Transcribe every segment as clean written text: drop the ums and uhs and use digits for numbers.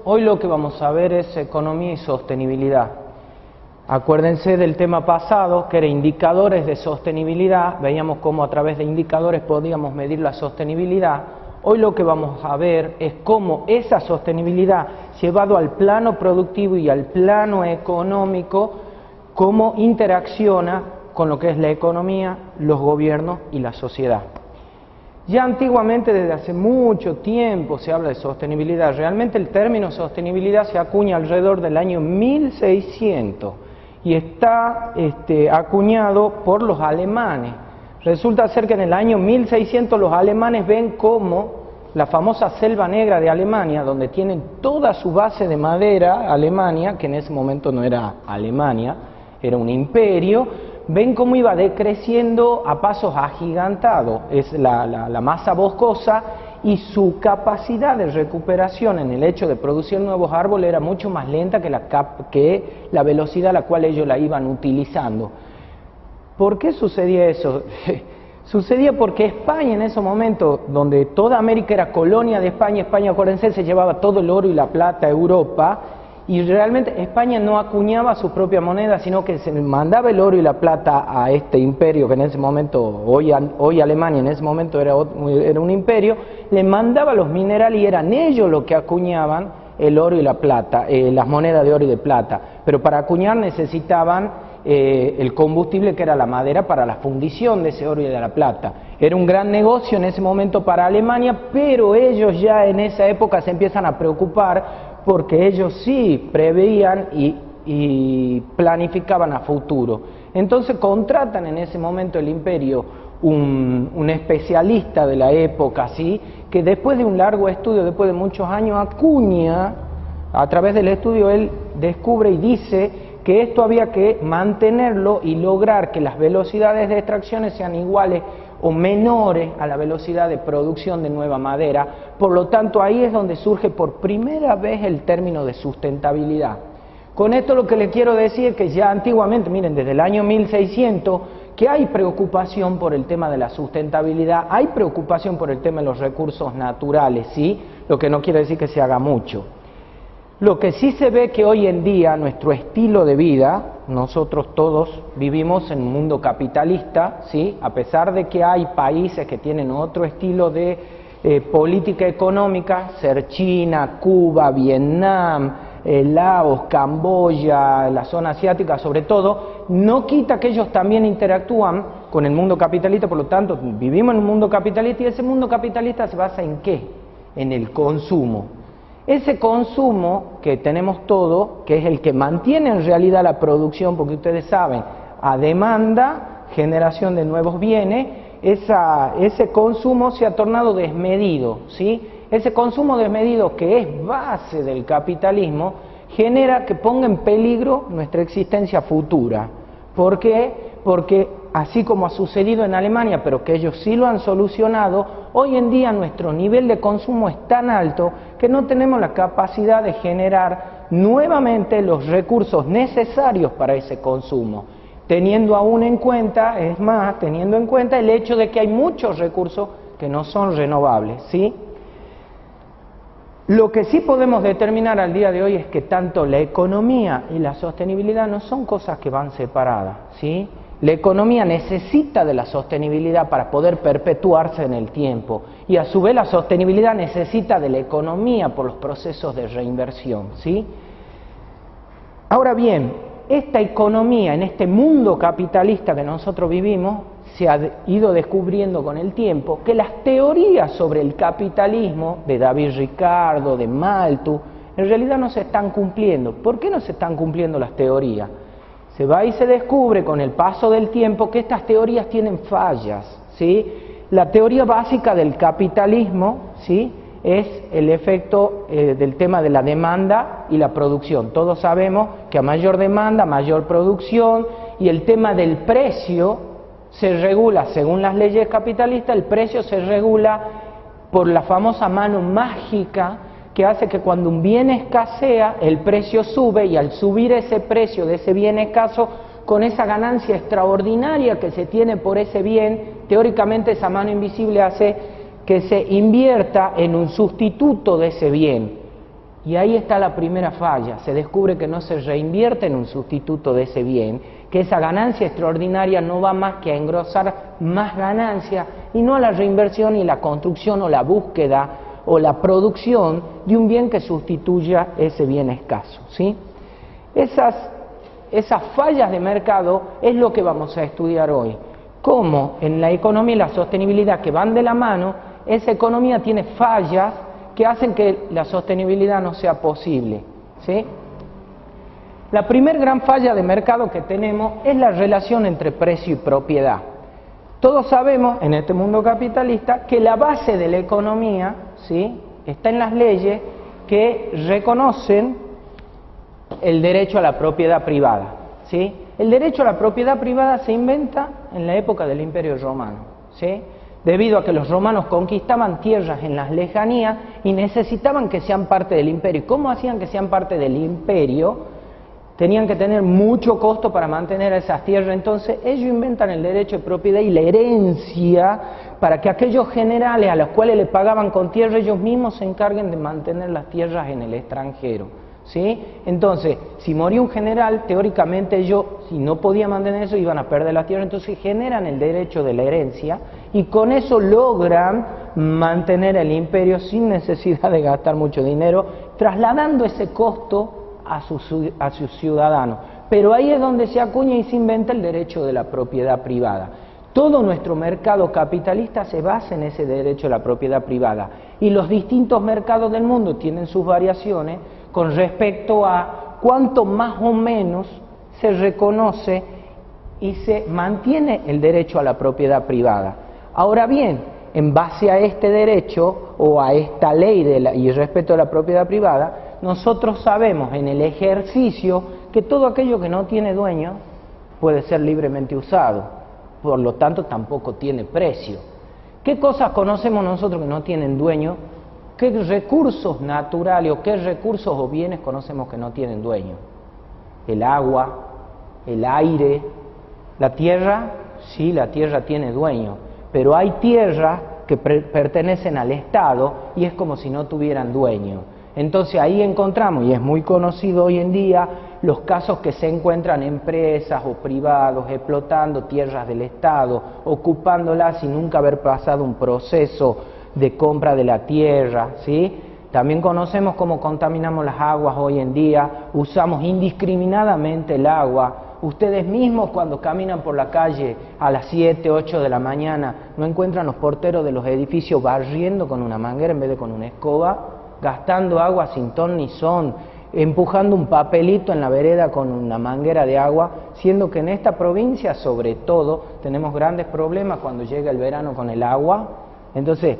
Hoy lo que vamos a ver es economía y sostenibilidad. Acuérdense del tema pasado, que era indicadores de sostenibilidad. Veíamos cómo a través de indicadores podíamos medir la sostenibilidad. Hoy lo que vamos a ver es cómo esa sostenibilidad, llevado al plano productivo y al plano económico, cómo interacciona con lo que es la economía, los gobiernos y la sociedad. Ya antiguamente, desde hace mucho tiempo, se habla de sostenibilidad. Realmente el término sostenibilidad se acuña alrededor del año 1600 y está acuñado por los alemanes. Resulta ser que en el año 1600 los alemanes ven cómo la famosa Selva Negra de Alemania, donde tienen toda su base de madera, Alemania, que en ese momento no era Alemania, era un imperio, ven cómo iba decreciendo a pasos agigantados, es la masa boscosa, y su capacidad de recuperación en el hecho de producir nuevos árboles era mucho más lenta que la velocidad a la cual ellos la iban utilizando. ¿Por qué sucedía eso? Sucedía porque España en ese momento, donde toda América era colonia de España, acuérdense, se llevaba todo el oro y la plata a Europa, y realmente España no acuñaba su propia moneda, sino que se mandaba el oro y la plata a este imperio, que en ese momento, hoy Alemania en ese momento era un imperio, le mandaba los minerales y eran ellos los que acuñaban el oro y la plata, las monedas de oro y de plata. Pero para acuñar necesitaban el combustible, que era la madera, para la fundición de ese oro y de la plata. Era un gran negocio en ese momento para Alemania, pero ellos ya en esa época se empiezan a preocupar porque ellos sí preveían y planificaban a futuro. Entonces contratan en ese momento el imperio un especialista de la época, ¿sí?, que después de un largo estudio, después de muchos años, acuña, a través del estudio él descubre y dice que esto había que mantenerlo y lograr que las velocidades de extracciones sean iguales o menores a la velocidad de producción de nueva madera. Por lo tanto, ahí es donde surge por primera vez el término de sustentabilidad. Con esto lo que les quiero decir es que ya antiguamente, miren, desde el año 1600, que hay preocupación por el tema de la sustentabilidad, hay preocupación por el tema de los recursos naturales, ¿sí? Lo que no quiere decir que se haga mucho. Lo que sí se ve que hoy en día nuestro estilo de vida, nosotros todos vivimos en un mundo capitalista, ¿sí?, a pesar de que hay países que tienen otro estilo de política económica, ser China, Cuba, Vietnam, Laos, Camboya, la zona asiática sobre todo, no quita que ellos también interactúan con el mundo capitalista. Por lo tanto vivimos en un mundo capitalista, y ese mundo capitalista se basa ¿en qué? En el consumo. Ese consumo que tenemos todo, que es el que mantiene en realidad la producción, porque ustedes saben, a demanda, generación de nuevos bienes, ese consumo se ha tornado desmedido, ¿sí? Ese consumo desmedido, que es base del capitalismo, genera que ponga en peligro nuestra existencia futura. ¿Por qué? Porque así como ha sucedido en Alemania, pero que ellos sí lo han solucionado, hoy en día nuestro nivel de consumo es tan alto que no tenemos la capacidad de generar nuevamente los recursos necesarios para ese consumo, teniendo aún en cuenta, es más, teniendo en cuenta el hecho de que hay muchos recursos que no son renovables, ¿sí? Lo que sí podemos determinar al día de hoy es que tanto la economía y la sostenibilidad no son cosas que van separadas, ¿sí? La economía necesita de la sostenibilidad para poder perpetuarse en el tiempo, y a su vez la sostenibilidad necesita de la economía por los procesos de reinversión, ¿sí? Ahora bien, esta economía en este mundo capitalista que nosotros vivimos, se ha ido descubriendo con el tiempo que las teorías sobre el capitalismo de David Ricardo, de Malthus, en realidad no se están cumpliendo. ¿Por qué no se están cumpliendo las teorías? Se va y se descubre con el paso del tiempo que estas teorías tienen fallas, ¿sí? La teoría básica del capitalismo, ¿sí?, es el efecto del tema de la demanda y la producción. Todos sabemos que a mayor demanda, mayor producción, y el tema del precio se regula según las leyes capitalistas. El precio se regula por la famosa mano mágica que hace que cuando un bien escasea, el precio sube, y al subir ese precio de ese bien escaso, con esa ganancia extraordinaria que se tiene por ese bien, teóricamente esa mano invisible hace que se invierta en un sustituto de ese bien. Y ahí está la primera falla, se descubre que no se reinvierte en un sustituto de ese bien, que esa ganancia extraordinaria no va más que a engrosar más ganancia y no a la reinversión y la construcción o la búsqueda o la producción de un bien que sustituya ese bien escaso, ¿sí? Esas fallas de mercado es lo que vamos a estudiar hoy. Cómo en la economía y la sostenibilidad que van de la mano, esa economía tiene fallas que hacen que la sostenibilidad no sea posible, ¿sí? La primer gran falla de mercado que tenemos es la relación entre precio y propiedad. Todos sabemos en este mundo capitalista que la base de la economía, ¿sí?, está en las leyes que reconocen el derecho a la propiedad privada, ¿sí? El derecho a la propiedad privada se inventa en la época del Imperio Romano, ¿sí?, debido a que los romanos conquistaban tierras en las lejanías y necesitaban que sean parte del imperio. ¿Y cómo hacían que sean parte del imperio? Tenían que tener mucho costo para mantener esas tierras, entonces ellos inventan el derecho de propiedad y la herencia para que aquellos generales a los cuales le pagaban con tierra, ellos mismos se encarguen de mantener las tierras en el extranjero, ¿sí? Entonces, si moría un general, teóricamente ellos, si no podían mantener eso, iban a perder la tierra, entonces generan el derecho de la herencia y con eso logran mantener el imperio sin necesidad de gastar mucho dinero, trasladando ese costo a sus ciudadanos. Pero ahí es donde se acuña y se inventa el derecho de la propiedad privada. Todo nuestro mercado capitalista se basa en ese derecho a la propiedad privada y los distintos mercados del mundo tienen sus variaciones con respecto a cuánto más o menos se reconoce y se mantiene el derecho a la propiedad privada. Ahora bien, en base a este derecho o a esta ley y respeto a la propiedad privada, nosotros sabemos en el ejercicio que todo aquello que no tiene dueño puede ser libremente usado, por lo tanto tampoco tiene precio. ¿Qué cosas conocemos nosotros que no tienen dueño? ¿Qué recursos naturales o qué recursos o bienes conocemos que no tienen dueño? El agua, el aire, la tierra, sí, la tierra tiene dueño, pero hay tierras que pertenecen al Estado y es como si no tuvieran dueño. Entonces ahí encontramos, y es muy conocido hoy en día, los casos que se encuentran empresas o privados explotando tierras del Estado, ocupándolas sin nunca haber pasado un proceso de compra de la tierra, ¿sí? También conocemos cómo contaminamos las aguas hoy en día, usamos indiscriminadamente el agua. Ustedes mismos cuando caminan por la calle a las 7, 8 de la mañana, ¿no encuentran los porteros de los edificios barriendo con una manguera en vez de con una escoba? Gastando agua sin ton ni son, empujando un papelito en la vereda con una manguera de agua, siendo que en esta provincia, sobre todo, tenemos grandes problemas cuando llega el verano con el agua. Entonces,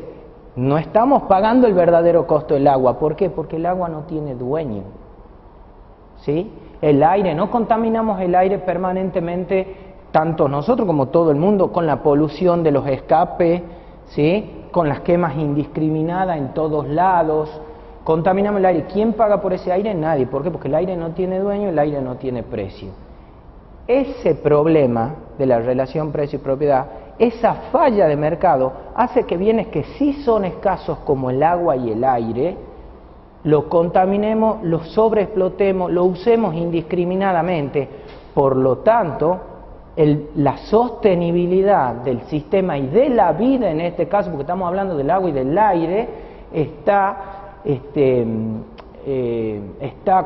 no estamos pagando el verdadero costo del agua. ¿Por qué? Porque el agua no tiene dueño, ¿sí? El aire, no contaminamos el aire permanentemente, tanto nosotros como todo el mundo, con la polución de los escapes, ¿sí?, con las quemas indiscriminadas en todos lados. Contaminamos el aire. ¿Quién paga por ese aire? Nadie. ¿Por qué? Porque el aire no tiene dueño, el aire no tiene precio. Ese problema de la relación precio y propiedad, esa falla de mercado, hace que bienes que sí son escasos como el agua y el aire, lo contaminemos, lo sobreexplotemos, lo usemos indiscriminadamente. Por lo tanto, la sostenibilidad del sistema y de la vida en este caso, porque estamos hablando del agua y del aire, está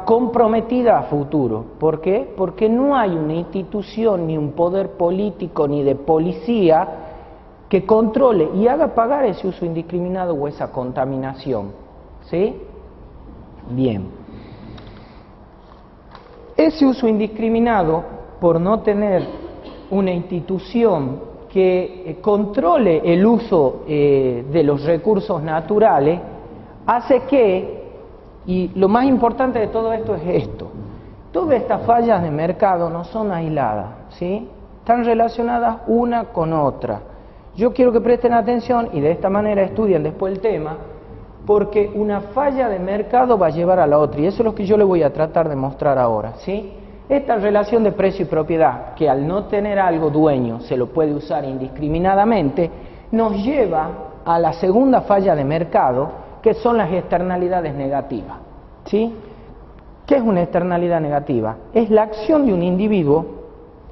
comprometida a futuro. ¿Por qué? Porque no hay una institución, ni un poder político, ni de policía que controle y haga pagar ese uso indiscriminado o esa contaminación, ¿sí? Bien. Ese uso indiscriminado, por no tener una institución que controle el uso de los recursos naturales, hace que, y lo más importante de todo esto es esto, todas estas fallas de mercado no son aisladas, ¿sí? Están relacionadas una con otra. Yo quiero que presten atención y de esta manera estudien después el tema, porque una falla de mercado va a llevar a la otra, y eso es lo que yo le voy a tratar de mostrar ahora, ¿sí? Esta relación de precio y propiedad, que al no tener algo dueño se lo puede usar indiscriminadamente, nos lleva a la segunda falla de mercado, que son las externalidades negativas, ¿Sí? ¿Qué es una externalidad negativa? Es la acción de un individuo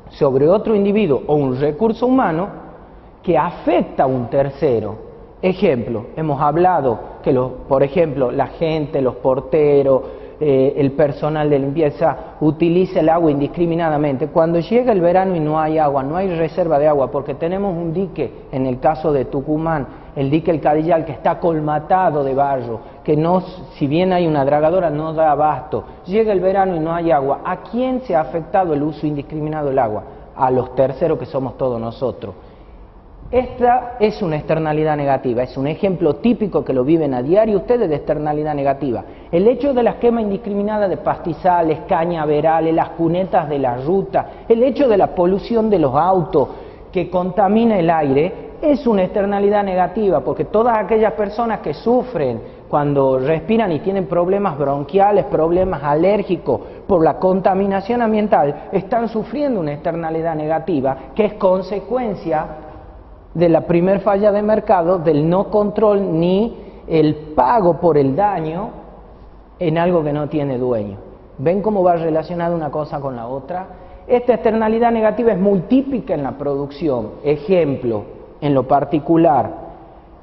sobre otro individuo o un recurso humano que afecta a un tercero. Ejemplo, hemos hablado que, por ejemplo, la gente, los porteros, el personal de limpieza utiliza el agua indiscriminadamente. Cuando llega el verano y no hay agua, no hay reserva de agua, porque tenemos un dique, en el caso de Tucumán, el dique El Cadillal, que está colmatado de barro, que no, si bien hay una dragadora, no da abasto. Llega el verano y no hay agua. ¿A quién se ha afectado el uso indiscriminado del agua? A los terceros, que somos todos nosotros. Esta es una externalidad negativa, es un ejemplo típico que lo viven a diario ustedes de externalidad negativa. El hecho de la quema indiscriminada de pastizales, cañaverales, las cunetas de la ruta, el hecho de la polución de los autos que contamina el aire, es una externalidad negativa, porque todas aquellas personas que sufren cuando respiran y tienen problemas bronquiales, problemas alérgicos por la contaminación ambiental, están sufriendo una externalidad negativa que es consecuencia de la primer falla de mercado, del no control ni el pago por el daño en algo que no tiene dueño. ¿Ven cómo va relacionada una cosa con la otra? Esta externalidad negativa es muy típica en la producción. Ejemplo, en lo particular,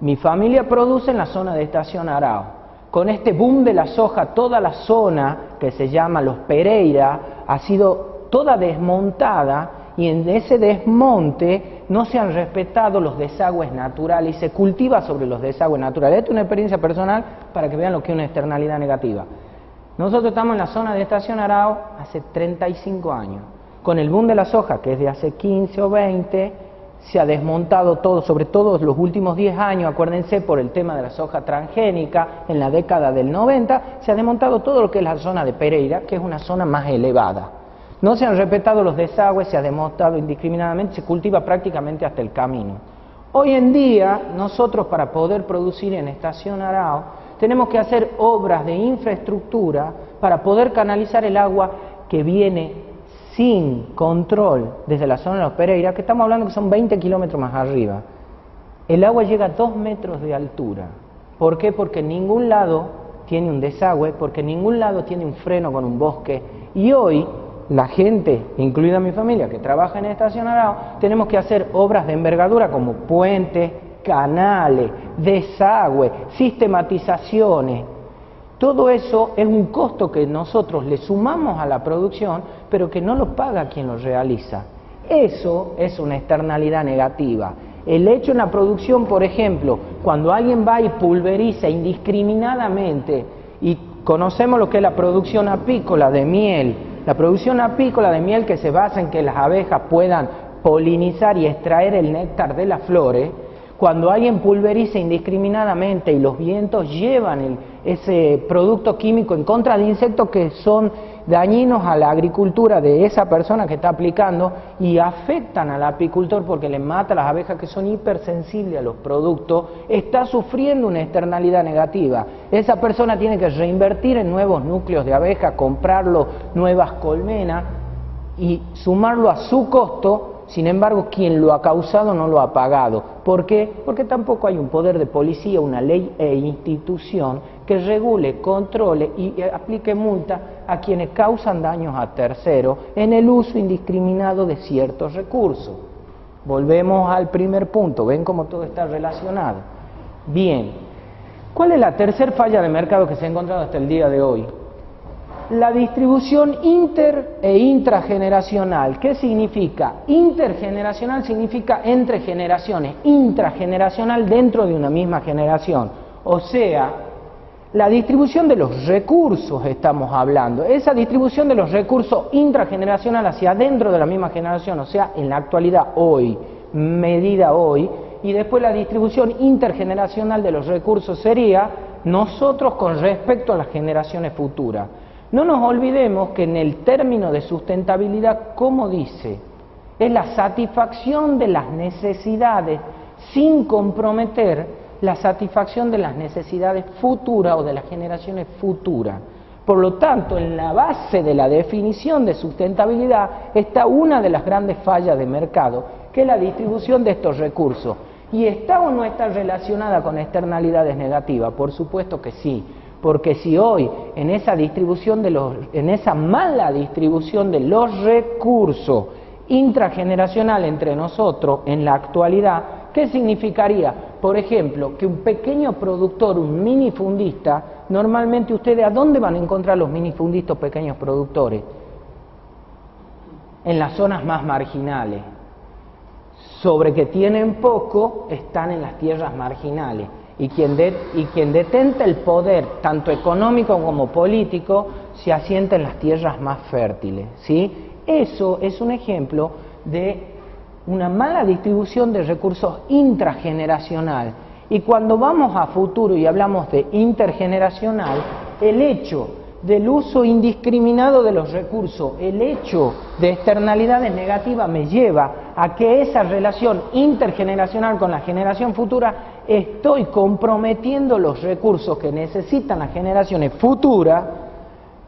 mi familia produce en la zona de Estación Arao. Con este boom de la soja, toda la zona que se llama Los Pereira ha sido toda desmontada, y en ese desmonte no se han respetado los desagües naturales y se cultiva sobre los desagües naturales. Esta es una experiencia personal para que vean lo que es una externalidad negativa. Nosotros estamos en la zona de Estación Arao hace 35 años. Con el boom de la soja, que es de hace 15 o 20, se ha desmontado todo, sobre todo los últimos 10 años, acuérdense, por el tema de la soja transgénica, en la década del 90, se ha desmontado todo lo que es la zona de Pereira, que es una zona más elevada. No se han respetado los desagües, se ha desmontado indiscriminadamente, se cultiva prácticamente hasta el camino. Hoy en día, nosotros para poder producir en Estación Arao, tenemos que hacer obras de infraestructura para poder canalizar el agua que viene sin control desde la zona de Los Pereira, que estamos hablando que son 20 kilómetros más arriba. El agua llega a 2 metros de altura. ¿Por qué? Porque en ningún lado tiene un desagüe, porque en ningún lado tiene un freno con un bosque. Y hoy, la gente, incluida mi familia, que trabaja en Estación Arao, tenemos que hacer obras de envergadura como puentes, canales, desagüe, sistematizaciones. Todo eso es un costo que nosotros le sumamos a la producción, pero que no lo paga quien lo realiza. Eso es una externalidad negativa. El hecho en la producción, por ejemplo, cuando alguien va y pulveriza indiscriminadamente, y conocemos lo que es la producción apícola de miel, la producción apícola de miel que se basa en que las abejas puedan polinizar y extraer el néctar de las flores, cuando alguien pulveriza indiscriminadamente y los vientos llevan ese producto químico en contra de insectos que son dañinos a la agricultura de esa persona que está aplicando y afectan al apicultor porque le mata a las abejas que son hipersensibles a los productos, está sufriendo una externalidad negativa. Esa persona tiene que reinvertir en nuevos núcleos de abejas, comprarlo nuevas colmenas y sumarlo a su costo. Sin embargo, quien lo ha causado no lo ha pagado. ¿Por qué? Porque tampoco hay un poder de policía, una ley e institución que regule, controle y aplique multa a quienes causan daños a terceros en el uso indiscriminado de ciertos recursos. Volvemos al primer punto, ven cómo todo está relacionado. Bien, ¿cuál es la tercera falla de mercado que se ha encontrado hasta el día de hoy? La distribución inter e intrageneracional. ¿Qué significa? Intergeneracional significa entre generaciones, intrageneracional dentro de una misma generación. O sea, la distribución de los recursos estamos hablando. Esa distribución de los recursos intrageneracional hacia adentro de la misma generación, o sea, en la actualidad, hoy, medida hoy, y después la distribución intergeneracional de los recursos sería nosotros con respecto a las generaciones futuras. No nos olvidemos que en el término de sustentabilidad, como dice, es la satisfacción de las necesidades sin comprometer la satisfacción de las necesidades futuras o de las generaciones futuras. Por lo tanto, en la base de la definición de sustentabilidad está una de las grandes fallas de mercado, que es la distribución de estos recursos. ¿Y está o no está relacionada con externalidades negativas? Por supuesto que sí. porque si hoy en esa mala distribución de los recursos intrageneracional entre nosotros en la actualidad, ¿qué significaría? Por ejemplo, que un pequeño productor, un minifundista, normalmente ustedes, ¿a dónde van a encontrar los minifundistas pequeños productores? En las zonas más marginales. Sobre que tienen poco, están en las tierras marginales. Y quien detenta el poder, tanto económico como político, se asienta en las tierras más fértiles, ¿sí? Eso es un ejemplo de una mala distribución de recursos intrageneracional. Y cuando vamos a futuro y hablamos de intergeneracional, el hecho del uso indiscriminado de los recursos, el hecho de externalidades negativas me lleva a que esa relación intergeneracional con la generación futura, estoy comprometiendo los recursos que necesitan las generaciones futuras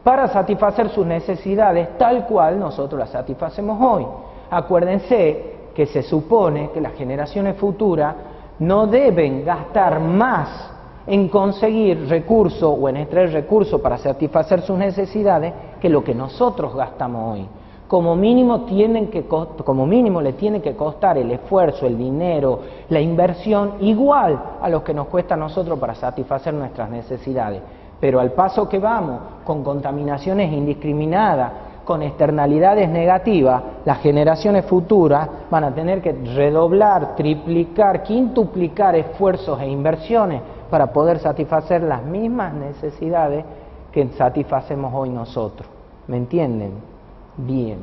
para satisfacer sus necesidades tal cual nosotros las satisfacemos hoy. Acuérdense que se supone que las generaciones futuras no deben gastar más en conseguir recursos o en extraer recursos para satisfacer sus necesidades que lo que nosotros gastamos hoy. Como mínimo le tiene que costar el esfuerzo, el dinero, la inversión igual a lo que nos cuesta a nosotros para satisfacer nuestras necesidades. Pero al paso que vamos, con contaminaciones indiscriminadas, con externalidades negativas, las generaciones futuras van a tener que redoblar, triplicar, quintuplicar esfuerzos e inversiones para poder satisfacer las mismas necesidades que satisfacemos hoy nosotros. ¿Me entienden? Bien.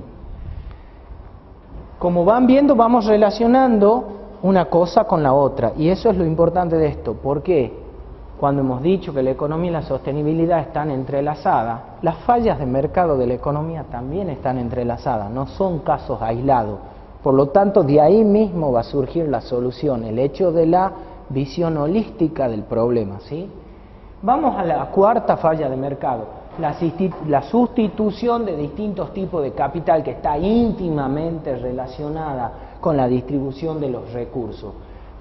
Como van viendo, vamos relacionando una cosa con la otra, y eso es lo importante de esto. ¿Por qué? Cuando hemos dicho que la economía y la sostenibilidad están entrelazadas, las fallas de mercado de la economía también están entrelazadas, no son casos aislados. Por lo tanto, de ahí mismo va a surgir la solución, el hecho de la visión holística del problema, ¿sí? Vamos a la cuarta falla de mercado, la sustitución de distintos tipos de capital que está íntimamente relacionada con la distribución de los recursos.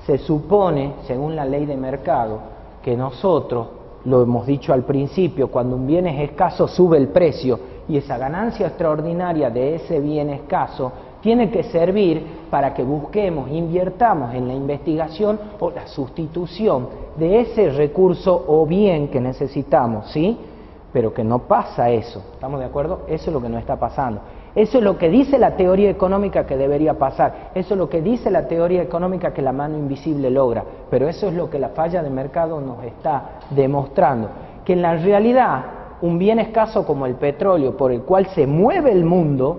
Se supone, según la ley de mercado, que nosotros, lo hemos dicho al principio, cuando un bien es escaso sube el precio y esa ganancia extraordinaria de ese bien escaso tiene que servir para que busquemos, invirtamos en la investigación o la sustitución de ese recurso o bien que necesitamos, ¿sí? Pero que no pasa eso, ¿estamos de acuerdo? Eso es lo que no está pasando. Eso es lo que dice la teoría económica que debería pasar, eso es lo que dice la teoría económica que la mano invisible logra, pero eso es lo que la falla de mercado nos está demostrando, que en la realidad un bien escaso como el petróleo por el cual se mueve el mundo,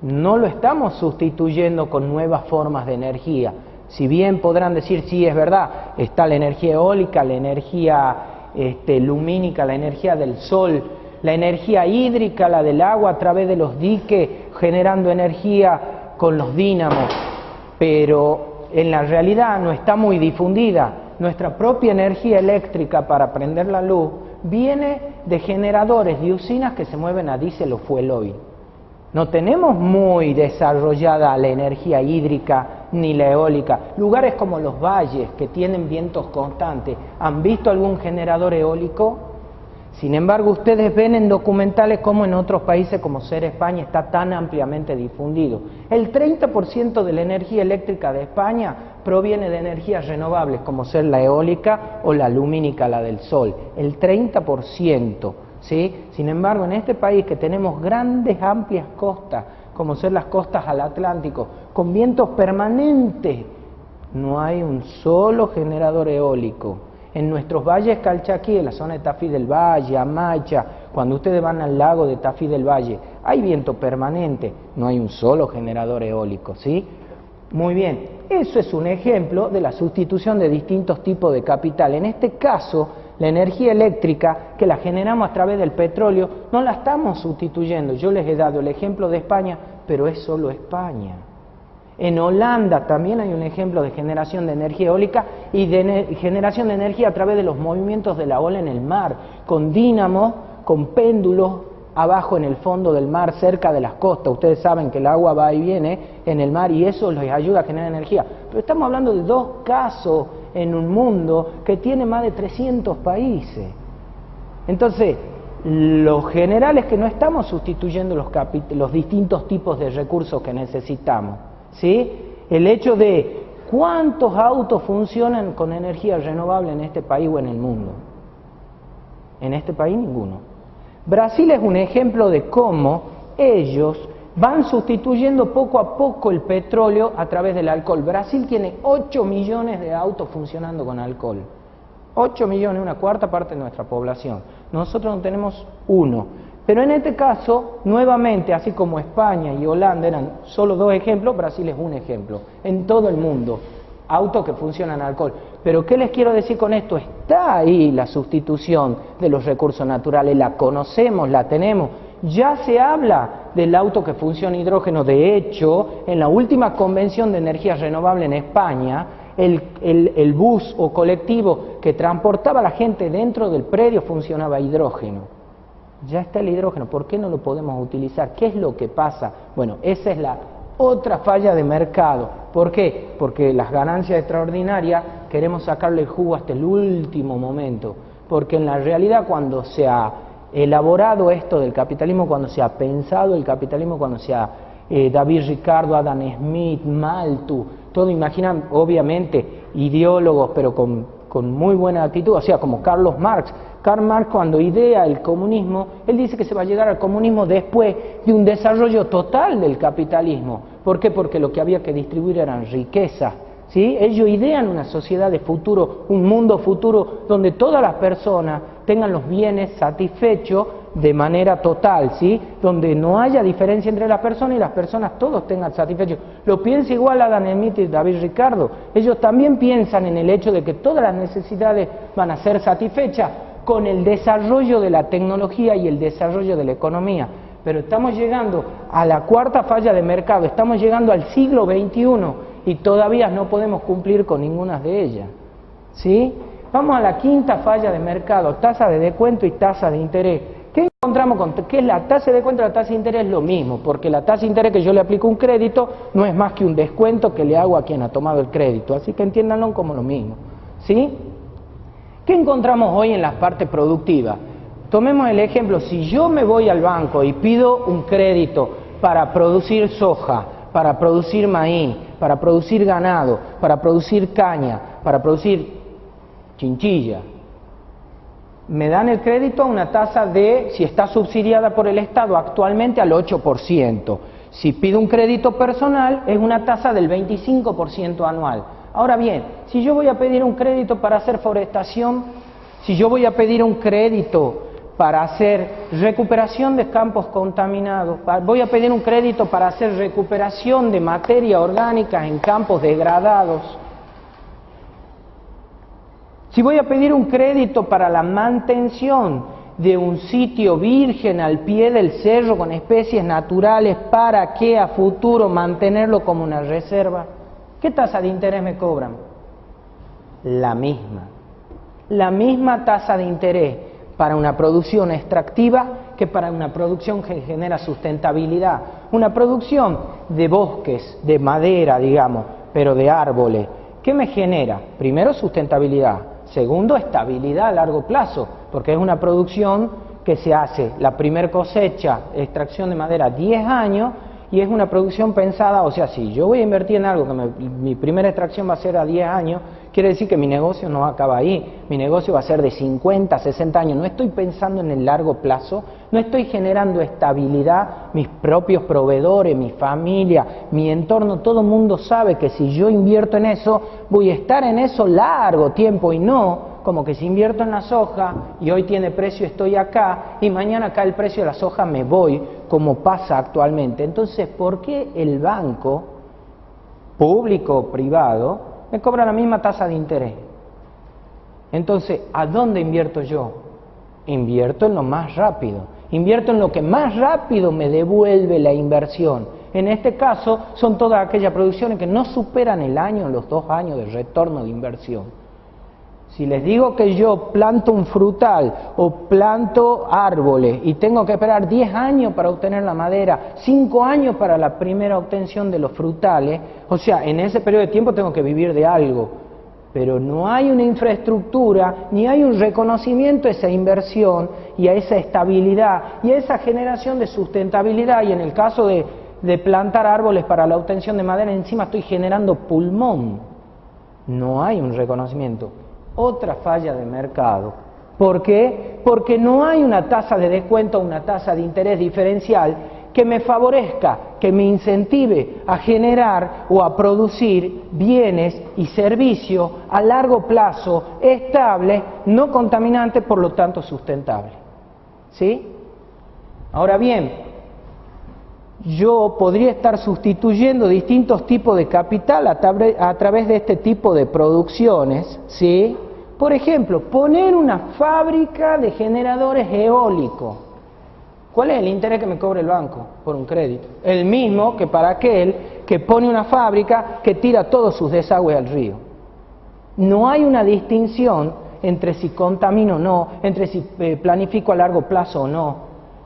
no lo estamos sustituyendo con nuevas formas de energía. Si bien podrán decir, sí, es verdad, está la energía eólica, la energía lumínica, la energía del sol, la energía hídrica, la del agua a través de los diques, generando energía con los dínamos, pero en la realidad no está muy difundida. Nuestra propia energía eléctrica para prender la luz viene de generadores de usinas que se mueven a diésel o fuel oil. No tenemos muy desarrollada la energía hídrica ni la eólica. Lugares como los valles que tienen vientos constantes, ¿han visto algún generador eólico? Sin embargo, ustedes ven en documentales como en otros países como ser España está tan ampliamente difundido. El 30% de la energía eléctrica de España proviene de energías renovables como ser la eólica o la lumínica, la del sol. El 30%. ¿Sí? Sin embargo, en este país que tenemos grandes, amplias costas, como ser las costas al Atlántico, con vientos permanentes, no hay un solo generador eólico. En nuestros valles Calchaquí, en la zona de Tafí del Valle, Amacha, cuando ustedes van al lago de Tafí del Valle, hay viento permanente, no hay un solo generador eólico, ¿sí? Muy bien, eso es un ejemplo de la sustitución de distintos tipos de capital. En este caso, la energía eléctrica que la generamos a través del petróleo no la estamos sustituyendo. Yo les he dado el ejemplo de España, pero es solo España. En Holanda también hay un ejemplo de generación de energía eólica y de generación de energía a través de los movimientos de la ola en el mar, con dínamos, con péndulos abajo en el fondo del mar, cerca de las costas. Ustedes saben que el agua va y viene en el mar y eso les ayuda a generar energía. Pero estamos hablando de dos casos en un mundo que tiene más de 300 países. Entonces, lo general es que no estamos sustituyendo los distintos tipos de recursos que necesitamos, ¿sí? El hecho de cuántos autos funcionan con energía renovable en este país o en el mundo. En este país ninguno. Brasil es un ejemplo de cómo ellos van sustituyendo poco a poco el petróleo a través del alcohol. Brasil tiene 8 millones de autos funcionando con alcohol. 8 millones, una cuarta parte de nuestra población. Nosotros no tenemos uno. Pero en este caso, nuevamente, así como España y Holanda eran solo dos ejemplos, Brasil es un ejemplo. En todo el mundo, autos que funcionan alcohol. Pero ¿qué les quiero decir con esto? Está ahí la sustitución de los recursos naturales, la conocemos, la tenemos. Ya se habla del auto que funciona hidrógeno. De hecho, en la última convención de energía renovable en España, el bus o colectivo que transportaba a la gente dentro del predio funcionaba a hidrógeno. Ya está el hidrógeno, ¿por qué no lo podemos utilizar? ¿Qué es lo que pasa? Bueno, esa es la otra falla de mercado. ¿Por qué? Porque las ganancias extraordinarias queremos sacarle el jugo hasta el último momento. Porque en la realidad, cuando se ha elaborado esto del capitalismo, cuando se ha pensado el capitalismo, cuando se ha David Ricardo, Adam Smith, Malthus, todo, imaginan, obviamente, ideólogos, pero con muy buena actitud, o sea, como Carlos Marx. Karl Marx, cuando idea el comunismo, él dice que se va a llegar al comunismo después de un desarrollo total del capitalismo. ¿Por qué? Porque lo que había que distribuir eran riquezas, ¿sí? Ellos idean una sociedad de futuro, un mundo futuro, donde todas las personas tengan los bienes satisfechos de manera total, ¿sí? Donde no haya diferencia entre las personas y las personas todos tengan satisfechos. Lo piensa igual Adam Smith y David Ricardo. Ellos también piensan en el hecho de que todas las necesidades van a ser satisfechas con el desarrollo de la tecnología y el desarrollo de la economía. Pero estamos llegando a la cuarta falla de mercado, estamos llegando al siglo XXI y todavía no podemos cumplir con ninguna de ellas, ¿sí? Vamos a la quinta falla de mercado, tasa de descuento y tasa de interés. ¿Qué encontramos con qué es la tasa de descuento y la tasa de interés? Es lo mismo, porque la tasa de interés que yo le aplico un crédito no es más que un descuento que le hago a quien ha tomado el crédito, así que entiéndanlo como lo mismo, ¿sí? ¿Qué encontramos hoy en las partes productivas? Tomemos el ejemplo, si yo me voy al banco y pido un crédito para producir soja, para producir maíz, para producir ganado, para producir caña, para producir chinchilla, me dan el crédito a una tasa de, si está subsidiada por el Estado, actualmente al 8%. Si pido un crédito personal, es una tasa del 25% anual. Ahora bien, si yo voy a pedir un crédito para hacer forestación, si yo voy a pedir un crédito para hacer recuperación de campos contaminados, voy a pedir un crédito para hacer recuperación de materia orgánica en campos degradados, si voy a pedir un crédito para la mantención de un sitio virgen al pie del cerro con especies naturales, ¿para qué a futuro mantenerlo como una reserva? ¿Qué tasa de interés me cobran? La misma tasa de interés para una producción extractiva que para una producción que genera sustentabilidad. Una producción de bosques, de madera, digamos, pero de árboles. ¿Qué me genera? Primero, sustentabilidad. Segundo, estabilidad a largo plazo, porque es una producción que se hace la primer cosecha, extracción de madera, 10 años, y es una producción pensada, o sea, si yo voy a invertir en algo que mi primera extracción va a ser a 10 años, quiere decir que mi negocio no acaba ahí, mi negocio va a ser de 50, 60 años, no estoy pensando en el largo plazo, no estoy generando estabilidad, mis propios proveedores, mi familia, mi entorno, todo el mundo sabe que si yo invierto en eso, voy a estar en eso largo tiempo y no como que si invierto en la soja y hoy tiene precio estoy acá y mañana cae el precio de la soja me voy, como pasa actualmente. Entonces, ¿por qué el banco, público o privado, me cobra la misma tasa de interés? Entonces, ¿a dónde invierto yo? Invierto en lo más rápido, invierto en lo que más rápido me devuelve la inversión. En este caso, son todas aquellas producciones que no superan el año, los 2 años de retorno de inversión. Si les digo que yo planto un frutal o planto árboles y tengo que esperar 10 años para obtener la madera, 5 años para la primera obtención de los frutales, o sea, en ese periodo de tiempo tengo que vivir de algo. pero no hay una infraestructura, ni hay un reconocimiento a esa inversión y a esa estabilidad y a esa generación de sustentabilidad. Y en el caso de plantar árboles para la obtención de madera, encima estoy generando pulmón. No hay un reconocimiento. Otra falla de mercado. ¿Por qué? Porque no hay una tasa de descuento, una tasa de interés diferencial que me favorezca, que me incentive a generar o a producir bienes y servicios a largo plazo, estables, no contaminantes, por lo tanto sustentables. ¿Sí? Ahora bien, yo podría estar sustituyendo distintos tipos de capital a través de este tipo de producciones, ¿sí? Por ejemplo, poner una fábrica de generadores eólicos. ¿Cuál es el interés que me cobra el banco por un crédito? El mismo que para aquel que pone una fábrica que tira todos sus desagües al río. No hay una distinción entre si contamino o no, entre si planifico a largo plazo o no.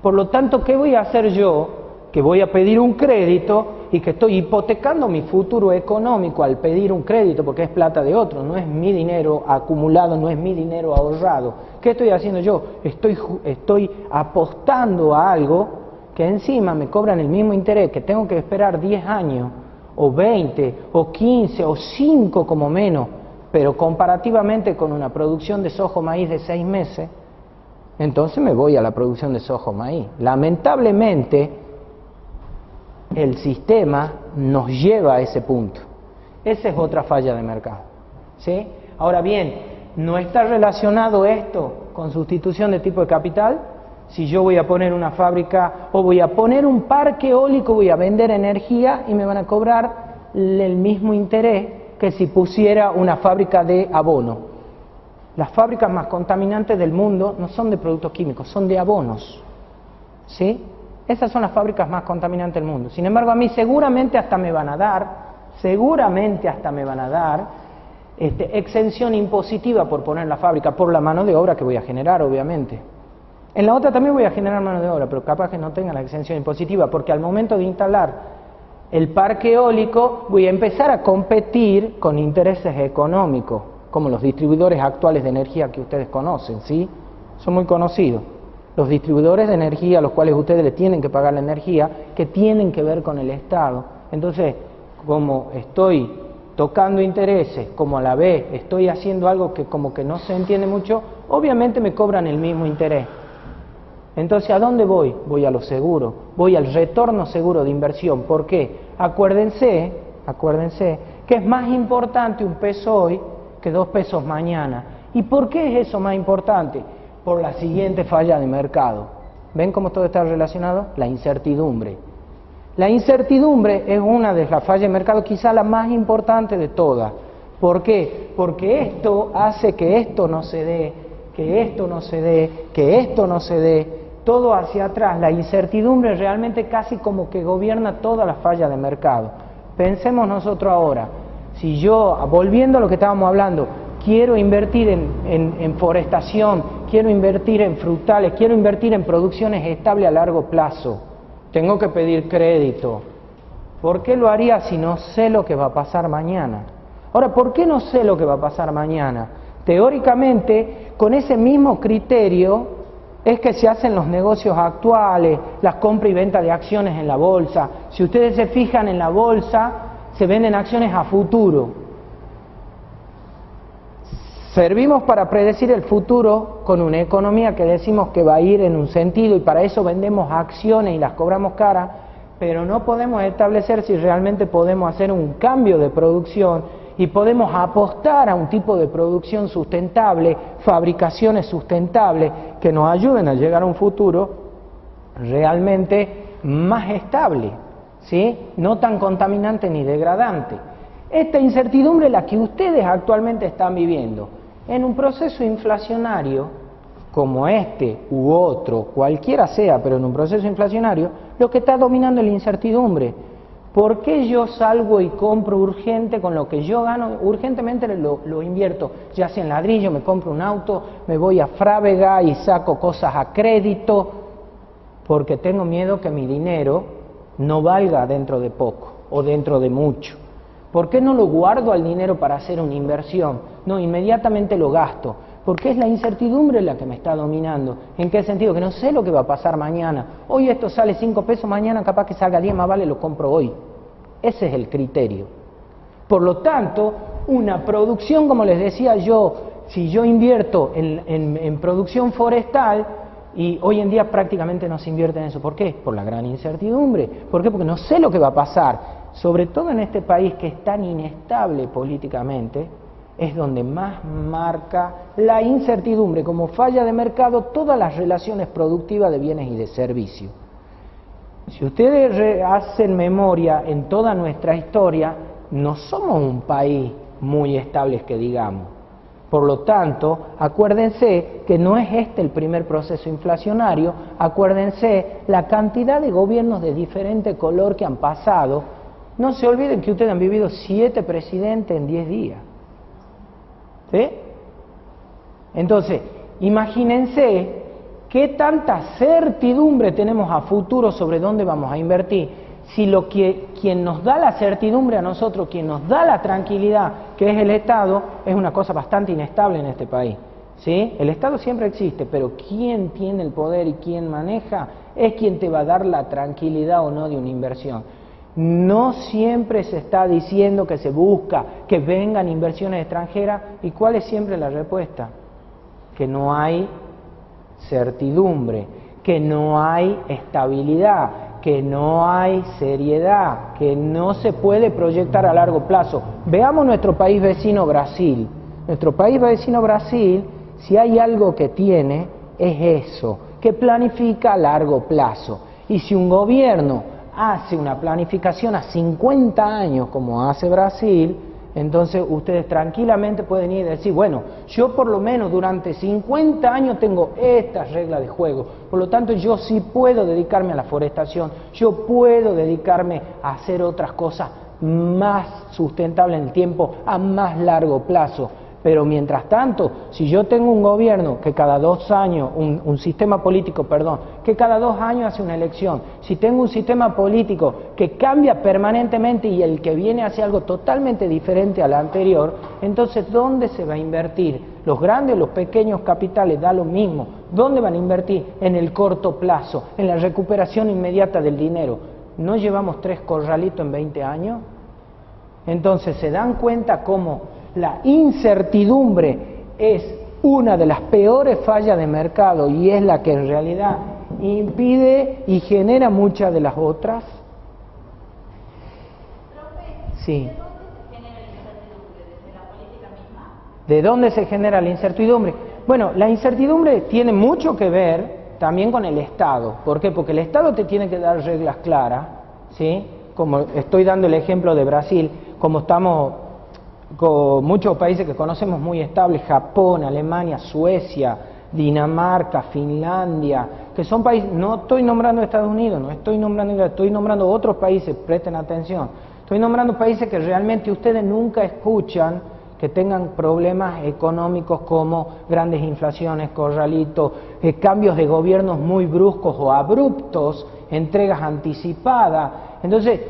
Por lo tanto, ¿qué voy a hacer yo? Que voy a pedir un crédito y que estoy hipotecando mi futuro económico al pedir un crédito, porque es plata de otro, no es mi dinero acumulado, no es mi dinero ahorrado. ¿Qué estoy haciendo yo? Estoy apostando a algo que encima me cobran el mismo interés, que tengo que esperar 10 años, o 20, o 15, o 5 como menos, pero comparativamente con una producción de soja maíz de 6 meses, entonces me voy a la producción de soja maíz. Lamentablemente, el sistema nos lleva a ese punto. Esa es otra falla de mercado, ¿sí? Ahora bien, ¿no está relacionado esto con sustitución de tipo de capital? Si yo voy a poner una fábrica o voy a poner un parque eólico, voy a vender energía y me van a cobrar el mismo interés que si pusiera una fábrica de abono. Las fábricas más contaminantes del mundo no son de productos químicos, son de abonos, ¿sí? Esas son las fábricas más contaminantes del mundo. Sin embargo, a mí seguramente hasta me van a dar exención impositiva por poner la fábrica, por la mano de obra que voy a generar, obviamente. En la otra también voy a generar mano de obra, pero capaz que no tenga la exención impositiva, porque al momento de instalar el parque eólico voy a empezar a competir con intereses económicos, como los distribuidores actuales de energía que ustedes conocen, ¿sí? Son muy conocidos. Los distribuidores de energía a los cuales ustedes le tienen que pagar la energía, que tienen que ver con el Estado. Entonces, como estoy tocando intereses, como a la vez estoy haciendo algo que como que no se entiende mucho, obviamente me cobran el mismo interés. Entonces, ¿a dónde voy? Voy a lo seguro, voy al retorno seguro de inversión. ¿Por qué? Acuérdense que es más importante un peso hoy que 2 pesos mañana. ¿Y por qué es eso más importante? Por la siguiente falla de mercado. ¿Ven cómo todo está relacionado? La incertidumbre. La incertidumbre es una de las fallas de mercado, quizá la más importante de todas. ¿Por qué? Porque esto hace que esto no se dé, que esto no se dé, que esto no se dé, todo hacia atrás. La incertidumbre realmente casi como que gobierna todas las fallas de mercado. Pensemos nosotros ahora, si yo, volviendo a lo que estábamos hablando, quiero invertir en forestación, quiero invertir en frutales, quiero invertir en producciones estables a largo plazo, tengo que pedir crédito. ¿Por qué lo haría si no sé lo que va a pasar mañana? Ahora, ¿por qué no sé lo que va a pasar mañana? Teóricamente, con ese mismo criterio es que se hacen los negocios actuales, las compra y venta de acciones en la bolsa. Si ustedes se fijan en la bolsa, se venden acciones a futuro. Servimos para predecir el futuro con una economía que decimos que va a ir en un sentido y para eso vendemos acciones y las cobramos caras, pero no podemos establecer si realmente podemos hacer un cambio de producción y podemos apostar a un tipo de producción sustentable, fabricaciones sustentables que nos ayuden a llegar a un futuro realmente más estable, ¿sí? No tan contaminante ni degradante. Esta incertidumbre es la que ustedes actualmente están viviendo. En un proceso inflacionario, como este u otro, cualquiera sea, pero en un proceso inflacionario, lo que está dominando es la incertidumbre. ¿Por qué yo salgo y compro urgente con lo que yo gano? Urgentemente lo invierto, ya sea en ladrillo, me compro un auto, me voy a Frávega y saco cosas a crédito, porque tengo miedo que mi dinero no valga dentro de poco o dentro de mucho. ¿Por qué no lo guardo al dinero para hacer una inversión? No, inmediatamente lo gasto. Porque es la incertidumbre la que me está dominando. ¿En qué sentido? Que no sé lo que va a pasar mañana. Hoy esto sale 5 pesos, mañana capaz que salga 10, más vale lo compro hoy. Ese es el criterio. Por lo tanto, una producción, como les decía yo, si yo invierto en producción forestal, y hoy en día prácticamente no se invierte en eso. ¿Por qué? Por la gran incertidumbre. ¿Por qué? Porque no sé lo que va a pasar. Sobre todo en este país que es tan inestable políticamente, es donde más marca la incertidumbre como falla de mercado todas las relaciones productivas de bienes y de servicios. Si ustedes hacen memoria en toda nuestra historia, no somos un país muy estable que digamos. Por lo tanto, acuérdense que no es este el primer proceso inflacionario, acuérdense la cantidad de gobiernos de diferente color que han pasado. No se olviden que ustedes han vivido 7 presidentes en 10 días. ¿Sí? Entonces, imagínense qué tanta certidumbre tenemos a futuro sobre dónde vamos a invertir. Si quien nos da la certidumbre a nosotros, quien nos da la tranquilidad, que es el Estado, es una cosa bastante inestable en este país. ¿Sí? El Estado siempre existe, pero quien tiene el poder y quien maneja es quien te va a dar la tranquilidad o no de una inversión. No siempre se está diciendo que se busca que vengan inversiones extranjeras. ¿Y cuál es siempre la respuesta? Que no hay certidumbre, que no hay estabilidad, que no hay seriedad, que no se puede proyectar a largo plazo. Veamos nuestro país vecino Brasil. Nuestro país vecino Brasil, si hay algo que tiene, es eso, que planifica a largo plazo. Y si un gobierno hace una planificación a 50 años como hace Brasil, entonces ustedes tranquilamente pueden ir y decir, bueno, yo por lo menos durante 50 años tengo estas reglas de juego, por lo tanto yo sí puedo dedicarme a la forestación, yo puedo dedicarme a hacer otras cosas más sustentables en el tiempo, a más largo plazo. Pero mientras tanto, si yo tengo un gobierno que cada 2 años, un sistema político, perdón, que cada 2 años hace una elección, si tengo un sistema político que cambia permanentemente y el que viene hace algo totalmente diferente al anterior, entonces ¿dónde se va a invertir? Los grandes o los pequeños capitales da lo mismo. ¿Dónde van a invertir? En el corto plazo, en la recuperación inmediata del dinero. ¿No llevamos 3 corralitos en 20 años? Entonces se dan cuenta cómo la incertidumbre es una de las peores fallas de mercado y es la que en realidad impide y genera muchas de las otras. Sí. ¿De dónde se genera la incertidumbre? Bueno, la incertidumbre tiene mucho que ver también con el Estado. ¿Por qué? Porque el Estado te tiene que dar reglas claras, ¿sí? Como estoy dando el ejemplo de Brasil, como estamos con muchos países que conocemos muy estables, Japón, Alemania, Suecia, Dinamarca, Finlandia, que son países, no estoy nombrando Estados Unidos, no estoy nombrando, estoy nombrando otros países, presten atención, estoy nombrando países que realmente ustedes nunca escuchan que tengan problemas económicos como grandes inflaciones, corralitos, cambios de gobiernos muy bruscos o abruptos, entregas anticipadas. Entonces,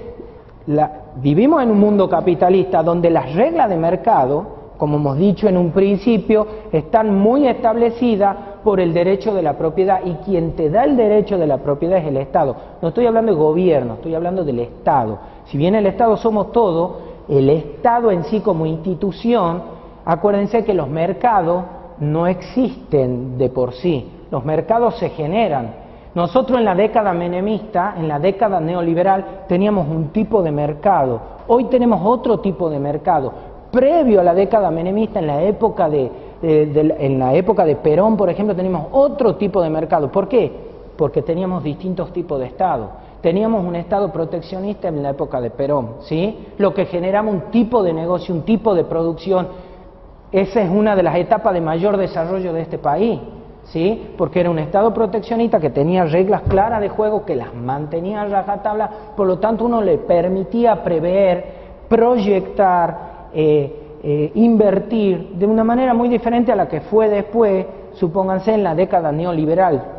vivimos en un mundo capitalista donde las reglas de mercado, como hemos dicho en un principio, están muy establecidas por el derecho de la propiedad, y quien te da el derecho de la propiedad es el Estado. No estoy hablando de gobierno, estoy hablando del Estado. Si bien el Estado somos todos, el Estado en sí como institución, acuérdense que los mercados no existen de por sí, los mercados se generan. Nosotros en la década menemista, en la década neoliberal, teníamos un tipo de mercado. Hoy tenemos otro tipo de mercado. Previo a la década menemista, en la época de Perón, por ejemplo, teníamos otro tipo de mercado. ¿Por qué? Porque teníamos distintos tipos de Estado. Teníamos un Estado proteccionista en la época de Perón, ¿sí? Lo que generaba un tipo de negocio, un tipo de producción. Esa es una de las etapas de mayor desarrollo de este país. ¿Sí? Porque era un Estado proteccionista que tenía reglas claras de juego, que las mantenía a rajatabla, por lo tanto uno le permitía prever, proyectar, invertir de una manera muy diferente a la que fue después, supónganse en la década neoliberal,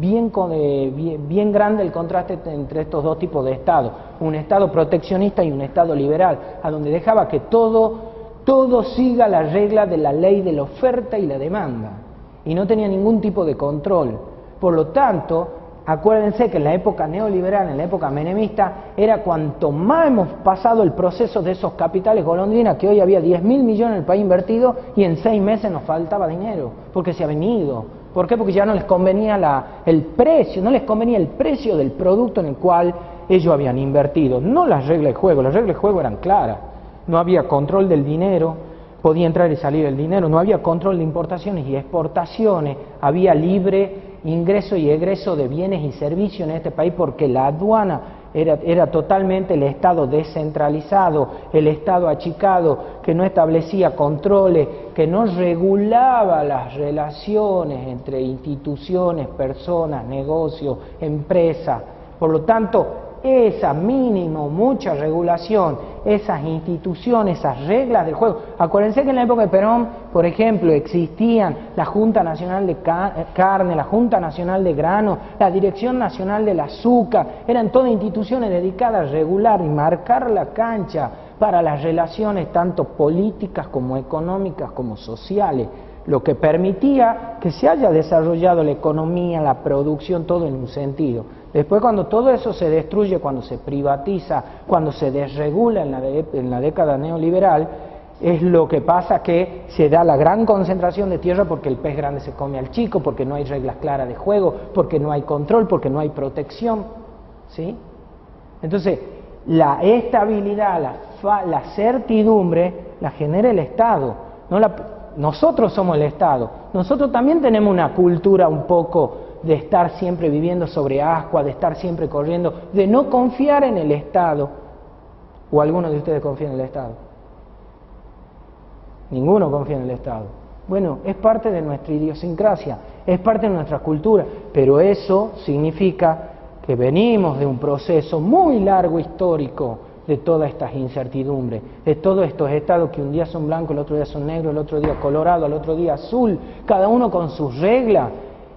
bien grande el contraste entre estos dos tipos de Estado, un Estado proteccionista y un Estado liberal, a donde dejaba que todo siga la regla de la ley de la oferta y la demanda, y no tenía ningún tipo de control. Por lo tanto, acuérdense que en la época neoliberal, en la época menemista, era cuanto más hemos pasado el proceso de esos capitales golondrinas, que hoy había 10.000 millones en el país invertido y en 6 meses nos faltaba dinero, porque se ha venido. ¿Por qué? Porque ya no les convenía el precio, no les convenía el precio del producto en el cual ellos habían invertido, no las reglas de juego. Las reglas de juego eran claras, no había control del dinero, podía entrar y salir el dinero, no había control de importaciones y exportaciones, había libre ingreso y egreso de bienes y servicios en este país, porque la aduana era totalmente el Estado descentralizado, el Estado achicado, que no establecía controles, que no regulaba las relaciones entre instituciones, personas, negocios, empresas. Por lo tanto, esa mínimo, mucha regulación, esas instituciones, esas reglas del juego. Acuérdense que en la época de Perón, por ejemplo, existían la Junta Nacional de Carne, la Junta Nacional de Grano, la Dirección Nacional del Azúcar, eran todas instituciones dedicadas a regular y marcar la cancha para las relaciones tanto políticas como económicas como sociales, lo que permitía que se haya desarrollado la economía, la producción, todo en un sentido. Después, cuando todo eso se destruye, cuando se privatiza, cuando se desregula en la década neoliberal, es lo que pasa, que se da la gran concentración de tierra, porque el pez grande se come al chico, porque no hay reglas claras de juego, porque no hay control, porque no hay protección, ¿sí? Entonces, la estabilidad, la certidumbre la genera el Estado, nosotros somos el Estado. Nosotros también tenemos una cultura un poco de estar siempre viviendo sobre ascuas, de estar siempre corriendo, de no confiar en el Estado. ¿O alguno de ustedes confía en el Estado? Ninguno confía en el Estado. Bueno, es parte de nuestra idiosincrasia, es parte de nuestra cultura, pero eso significa que venimos de un proceso muy largo histórico de todas estas incertidumbres, de todos estos estados que un día son blancos, el otro día son negros, el otro día colorado, el otro día azul, cada uno con sus reglas,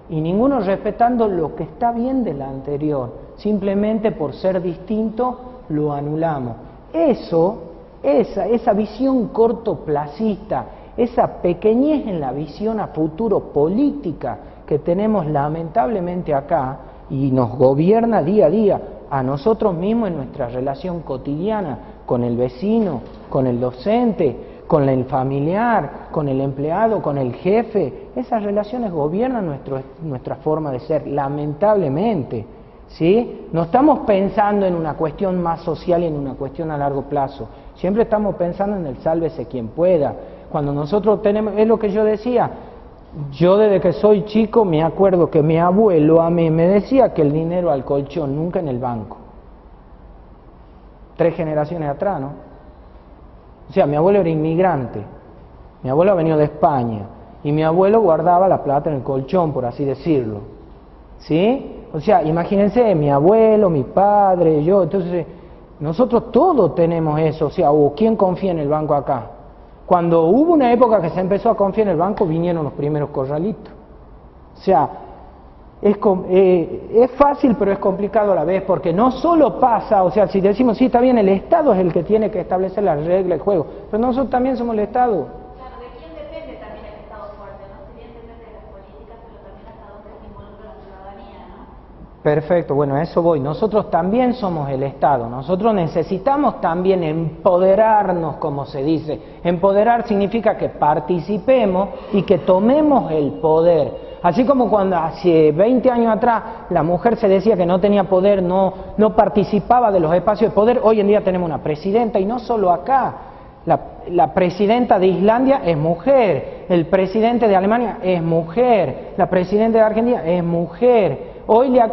y ninguno respetando lo que está bien de la anterior. Simplemente por ser distinto lo anulamos. Esa visión cortoplacista, esa pequeñez en la visión a futuro política que tenemos lamentablemente acá y nos gobierna día a día, a nosotros mismos en nuestra relación cotidiana, con el vecino, con el docente, con el familiar, con el empleado, con el jefe. Esas relaciones gobiernan nuestra forma de ser, lamentablemente, ¿sí? No estamos pensando en una cuestión más social y en una cuestión a largo plazo. Siempre estamos pensando en el sálvese quien pueda. Cuando nosotros tenemos, es lo que yo decía, yo desde que soy chico me acuerdo que mi abuelo a mí me decía que el dinero al colchón, nunca en el banco. 3 generaciones atrás, ¿no? O sea, mi abuelo era inmigrante, mi abuelo ha venido de España, y mi abuelo guardaba la plata en el colchón, por así decirlo, ¿sí? O sea, imagínense, mi abuelo, mi padre, yo, entonces, nosotros todos tenemos eso, o sea, ¿quién confía en el banco acá? Cuando hubo una época que se empezó a confiar en el banco, vinieron los primeros corralitos. O sea, es fácil, pero es complicado a la vez, porque no solo pasa, o sea, si decimos, sí, está bien, el Estado es el que tiene que establecer las reglas del juego, pero nosotros también somos el Estado. Claro, ¿de quién depende también el Estado fuerte, no? Si bien depende de las políticas, pero también hasta dónde se involucra la ciudadanía, ¿no? Perfecto, bueno, a eso voy. Nosotros también somos el Estado, nosotros necesitamos también empoderarnos, como se dice. Empoderar significa que participemos y que tomemos el poder. Así como cuando hace 20 años atrás la mujer se decía que no tenía poder, no participaba de los espacios de poder, hoy en día tenemos una presidenta, y no solo acá. La presidenta de Islandia es mujer, el presidente de Alemania es mujer, la presidenta de Argentina es mujer.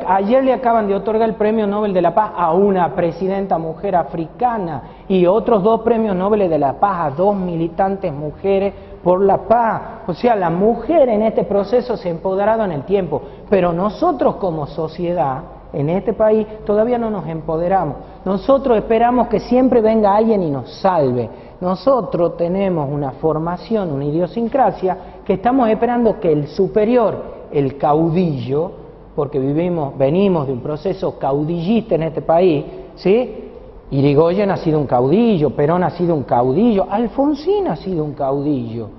Ayer le acaban de otorgar el Premio Nobel de la Paz a una presidenta mujer africana, y otros 2 premios Nobel de la Paz a 2 militantes mujeres por la paz. O sea, la mujer en este proceso se ha empoderado en el tiempo, pero nosotros como sociedad en este país todavía no nos empoderamos. Nosotros esperamos que siempre venga alguien y nos salve. Nosotros tenemos una formación, una idiosincrasia que estamos esperando que el superior, el caudillo, porque venimos de un proceso caudillista en este país, ¿sí? Irigoyen ha sido un caudillo, Perón ha sido un caudillo, Alfonsín ha sido un caudillo,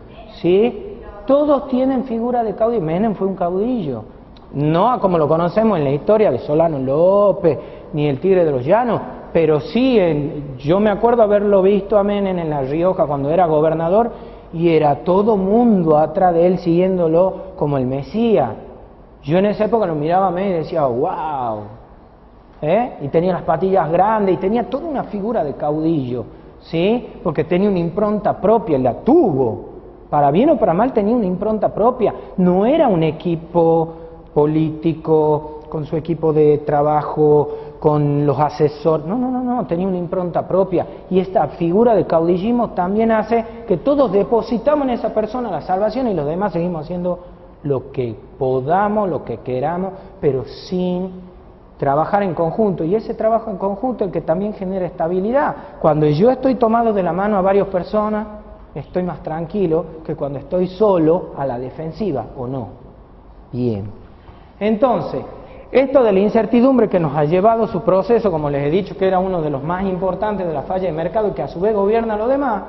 ¿sí? Todos tienen figura de caudillo. Menem fue un caudillo, no como lo conocemos en la historia de Solano López, ni el Tigre de los Llanos, pero sí, yo me acuerdo haberlo visto a Menem en La Rioja cuando era gobernador, y era todo mundo atrás de él siguiéndolo como el Mesías. Yo en esa época lo miraba a Menem y decía, wow, y tenía las patillas grandes, y tenía toda una figura de caudillo, ¿sí? Porque tenía una impronta propia, y la tuvo, para bien o para mal tenía una impronta propia, no era un equipo político, con su equipo de trabajo, con los asesores, no, tenía una impronta propia, y esta figura de caudillismo también hace que todos depositamos en esa persona la salvación y los demás seguimos haciendo lo que podamos, lo que queramos, pero sin trabajar en conjunto, y ese trabajo en conjunto es el que también genera estabilidad. Cuando yo estoy tomado de la mano a varias personas, estoy más tranquilo que cuando estoy solo a la defensiva, ¿o no? Bien. Entonces, esto de la incertidumbre que nos ha llevado su proceso, como les he dicho, que era uno de los más importantes de la falla de mercado y que a su vez gobierna lo demás,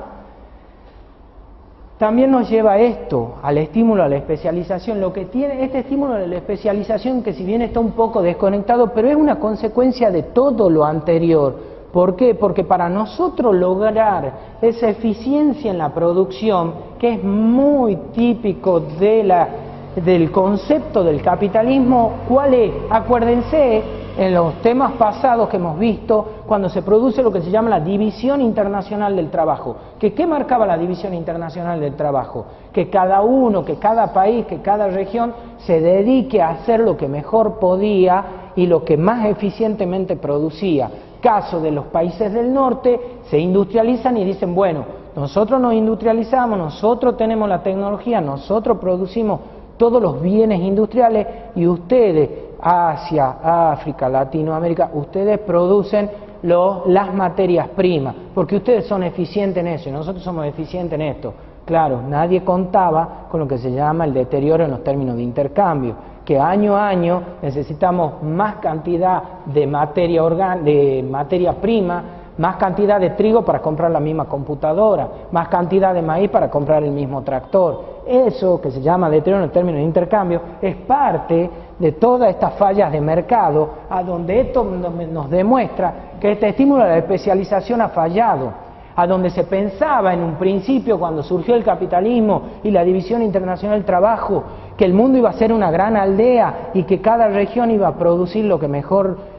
también nos lleva a esto, al estímulo a la especialización. Lo que tiene este estímulo a la especialización, que si bien está un poco desconectado, pero es una consecuencia de todo lo anterior. ¿Por qué? Porque para nosotros lograr esa eficiencia en la producción, que es muy típico del concepto del capitalismo, ¿cuál es? Acuérdense, en los temas pasados que hemos visto, cuando se produce lo que se llama la división internacional del trabajo. ¿Qué marcaba la división internacional del trabajo? Que cada uno, que cada país, que cada región se dedique a hacer lo que mejor podía y lo que más eficientemente producía. Caso de los países del norte, se industrializan y dicen, bueno, nosotros nos industrializamos, nosotros tenemos la tecnología, nosotros producimos todos los bienes industriales, y ustedes, Asia, África, Latinoamérica, ustedes producen las materias primas, porque ustedes son eficientes en eso y nosotros somos eficientes en esto. Claro, nadie contaba con lo que se llama el deterioro en los términos de intercambio, que año a año necesitamos más cantidad de materia prima, más cantidad de trigo para comprar la misma computadora, más cantidad de maíz para comprar el mismo tractor. Eso que se llama deterioro en términos de intercambio es parte de todas estas fallas de mercado, a donde esto nos demuestra que este estímulo a la especialización ha fallado, a donde se pensaba en un principio, cuando surgió el capitalismo y la división internacional del trabajo, que el mundo iba a ser una gran aldea y que cada región iba a producir lo que mejor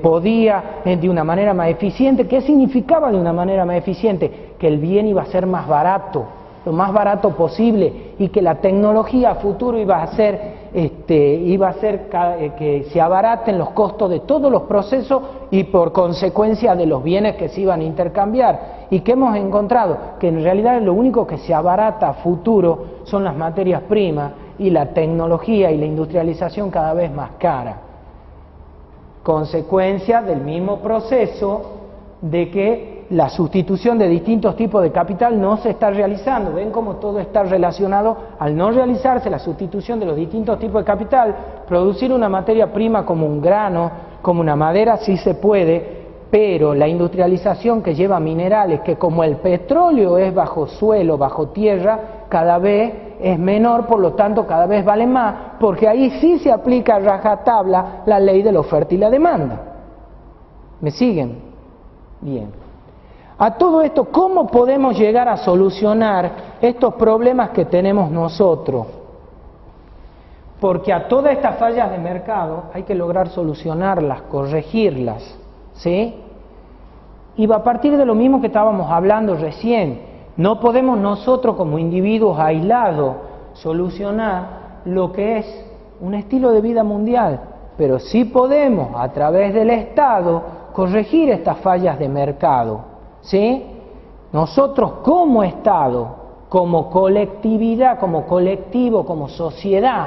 podía de una manera más eficiente. ¿Qué significaba de una manera más eficiente? Que el bien iba a ser más barato, lo más barato posible, y que la tecnología a futuro iba a hacer que se abaraten los costos de todos los procesos y por consecuencia de los bienes que se iban a intercambiar. ¿Y qué hemos encontrado? Que en realidad lo único que se abarata a futuro son las materias primas y la tecnología y la industrialización cada vez más cara. Consecuencia del mismo proceso de que la sustitución de distintos tipos de capital no se está realizando. Ven cómo todo está relacionado. Al no realizarse la sustitución de los distintos tipos de capital, producir una materia prima como un grano, como una madera, sí se puede, pero la industrialización que lleva minerales, que como el petróleo es bajo suelo, bajo tierra, cada vez es menor, por lo tanto cada vez vale más, porque ahí sí se aplica a rajatabla la ley de la oferta y la demanda. ¿Me siguen? Bien. A todo esto, ¿cómo podemos llegar a solucionar estos problemas que tenemos nosotros? Porque a todas estas fallas de mercado hay que lograr solucionarlas, corregirlas, ¿sí? Y va a partir de lo mismo que estábamos hablando recién. No podemos nosotros como individuos aislados solucionar lo que es un estilo de vida mundial, pero sí podemos a través del Estado corregir estas fallas de mercado, ¿sí? Nosotros como Estado, como colectividad, como colectivo, como sociedad,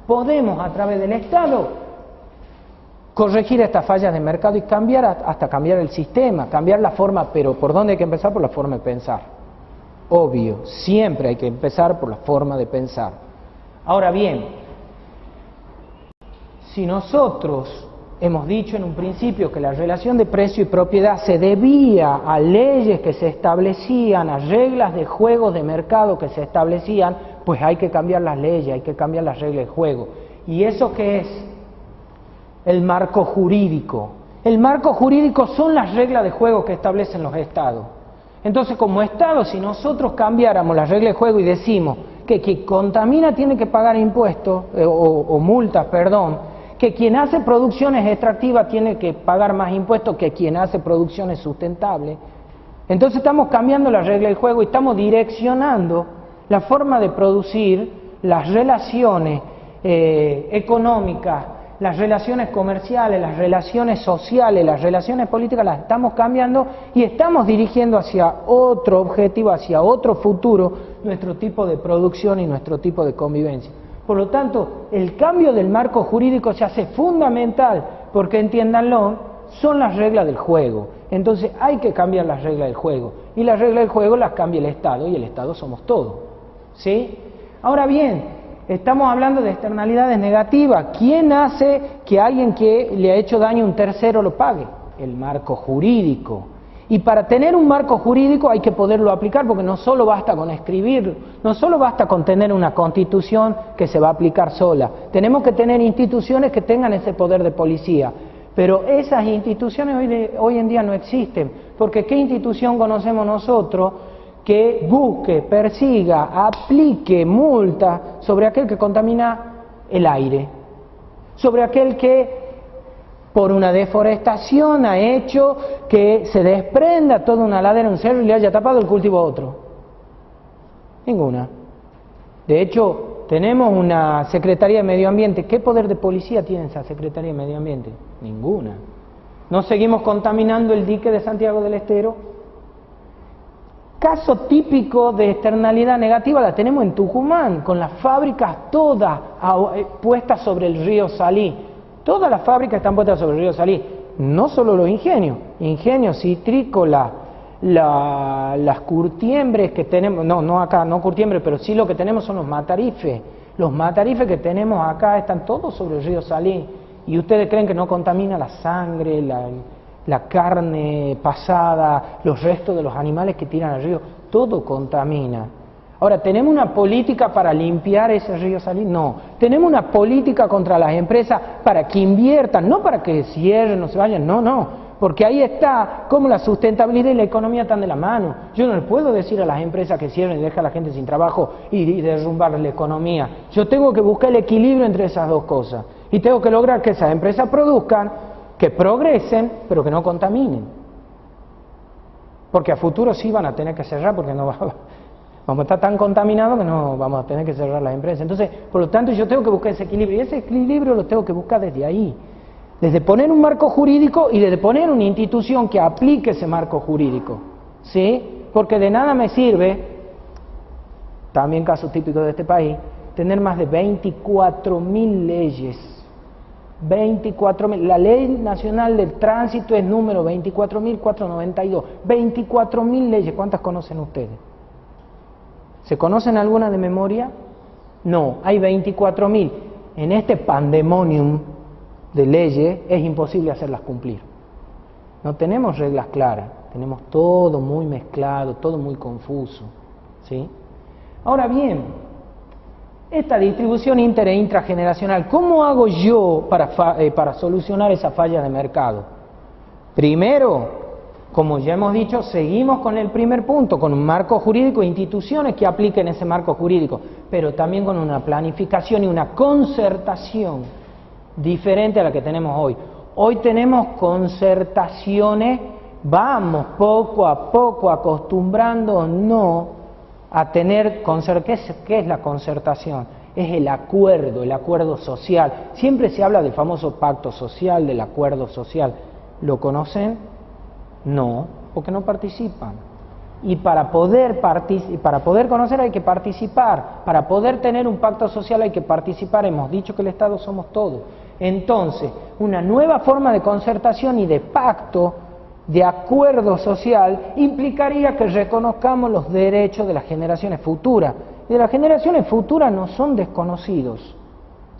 podemos a través del Estado corregir estas fallas de mercado y cambiar hasta cambiar el sistema, cambiar la forma, pero ¿por dónde hay que empezar? Por la forma de pensar. obvio, siempre hay que empezar por la forma de pensar. Ahora bien, si nosotros hemos dicho en un principio que la relación de precio y propiedad se debía a leyes que se establecían, a reglas de juego de mercado que se establecían, pues hay que cambiar las leyes, hay que cambiar las reglas de juego. ¿Y eso qué es? El marco jurídico. El marco jurídico son las reglas de juego que establecen los estados. Entonces, como Estado, si nosotros cambiáramos las reglas de juego y decimos que quien contamina tiene que pagar impuestos, o multas, perdón, que quien hace producciones extractivas tiene que pagar más impuestos que quien hace producciones sustentables, entonces estamos cambiando las reglas del juego y estamos direccionando la forma de producir, las relaciones económicas, las relaciones comerciales, las relaciones sociales, las relaciones políticas, las estamos cambiando y estamos dirigiendo hacia otro objetivo, hacia otro futuro, nuestro tipo de producción y nuestro tipo de convivencia. Por lo tanto, el cambio del marco jurídico se hace fundamental, porque entiéndanlo, son las reglas del juego. Entonces hay que cambiar las reglas del juego, y las reglas del juego las cambia el Estado, y el Estado somos todos, ¿sí? Ahora bien, estamos hablando de externalidades negativas. ¿Quién hace que alguien que le ha hecho daño a un tercero lo pague? El marco jurídico. Y para tener un marco jurídico hay que poderlo aplicar, porque no solo basta con escribirlo, no solo basta con tener una constitución que se va a aplicar sola. Tenemos que tener instituciones que tengan ese poder de policía. Pero esas instituciones hoy en día no existen, porque ¿qué institución conocemos nosotros que busque, persiga, aplique multa sobre aquel que contamina el aire? Sobre aquel que por una deforestación ha hecho que se desprenda toda una ladera, un cerro, y le haya tapado el cultivo a otro. Ninguna. De hecho, tenemos una Secretaría de Medio Ambiente. ¿Qué poder de policía tiene esa Secretaría de Medio Ambiente? Ninguna. ¿No seguimos contaminando el dique de Santiago del Estero? Caso típico de externalidad negativa la tenemos en Tucumán, con las fábricas todas puestas sobre el río Salí. Todas las fábricas están puestas sobre el río Salí, no solo los ingenios citrícolas, las curtiembres que tenemos, no acá, no curtiembres, pero sí lo que tenemos son los matarifes. Los matarifes que tenemos acá están todos sobre el río Salí. ¿Y ustedes creen que no contamina la sangre, la carne pasada, los restos de los animales que tiran al río? Todo contamina. Ahora, ¿tenemos una política para limpiar ese río Salí? No. ¿Tenemos una política contra las empresas para que inviertan? No para que cierren o se vayan, no. Porque ahí está cómo la sustentabilidad y la economía están de la mano. Yo no le puedo decir a las empresas que cierren y dejen a la gente sin trabajo y derrumbar la economía. Yo tengo que buscar el equilibrio entre esas dos cosas. Y tengo que lograr que esas empresas produzcan, que progresen, pero que no contaminen. Porque a futuro sí van a tener que cerrar, porque no vamos a estar tan contaminados que no vamos a tener que cerrar las empresas. Entonces, por lo tanto, yo tengo que buscar ese equilibrio, y ese equilibrio lo tengo que buscar desde ahí. Desde poner un marco jurídico y desde poner una institución que aplique ese marco jurídico, ¿sí? Porque de nada me sirve, también caso típico de este país, tener más de 24.000 leyes. 24.000. La Ley Nacional del Tránsito es número 24.492. 24.000 leyes. ¿Cuántas conocen ustedes? ¿Se conocen alguna de memoria? No, hay 24.000. En este pandemonium de leyes es imposible hacerlas cumplir. No tenemos reglas claras, tenemos todo muy mezclado, todo muy confuso, ¿sí? Ahora bien, esta distribución inter e intrageneracional, ¿cómo hago yo para solucionar esa falla de mercado? Primero, como ya hemos dicho, seguimos con el primer punto, con un marco jurídico, instituciones que apliquen ese marco jurídico, pero también con una planificación y una concertación diferente a la que tenemos hoy. Hoy tenemos concertaciones, vamos poco a poco acostumbrándonos a tener ¿qué es la concertación? Es el acuerdo social. Siempre se habla del famoso pacto social, del acuerdo social. ¿Lo conocen? No, porque no participan. Y para poder conocer hay que participar. Para poder tener un pacto social hay que participar. Hemos dicho que el Estado somos todos. Entonces, una nueva forma de concertación y de pacto de acuerdo social implicaría que reconozcamos los derechos de las generaciones futuras. Y de las generaciones futuras no son desconocidos.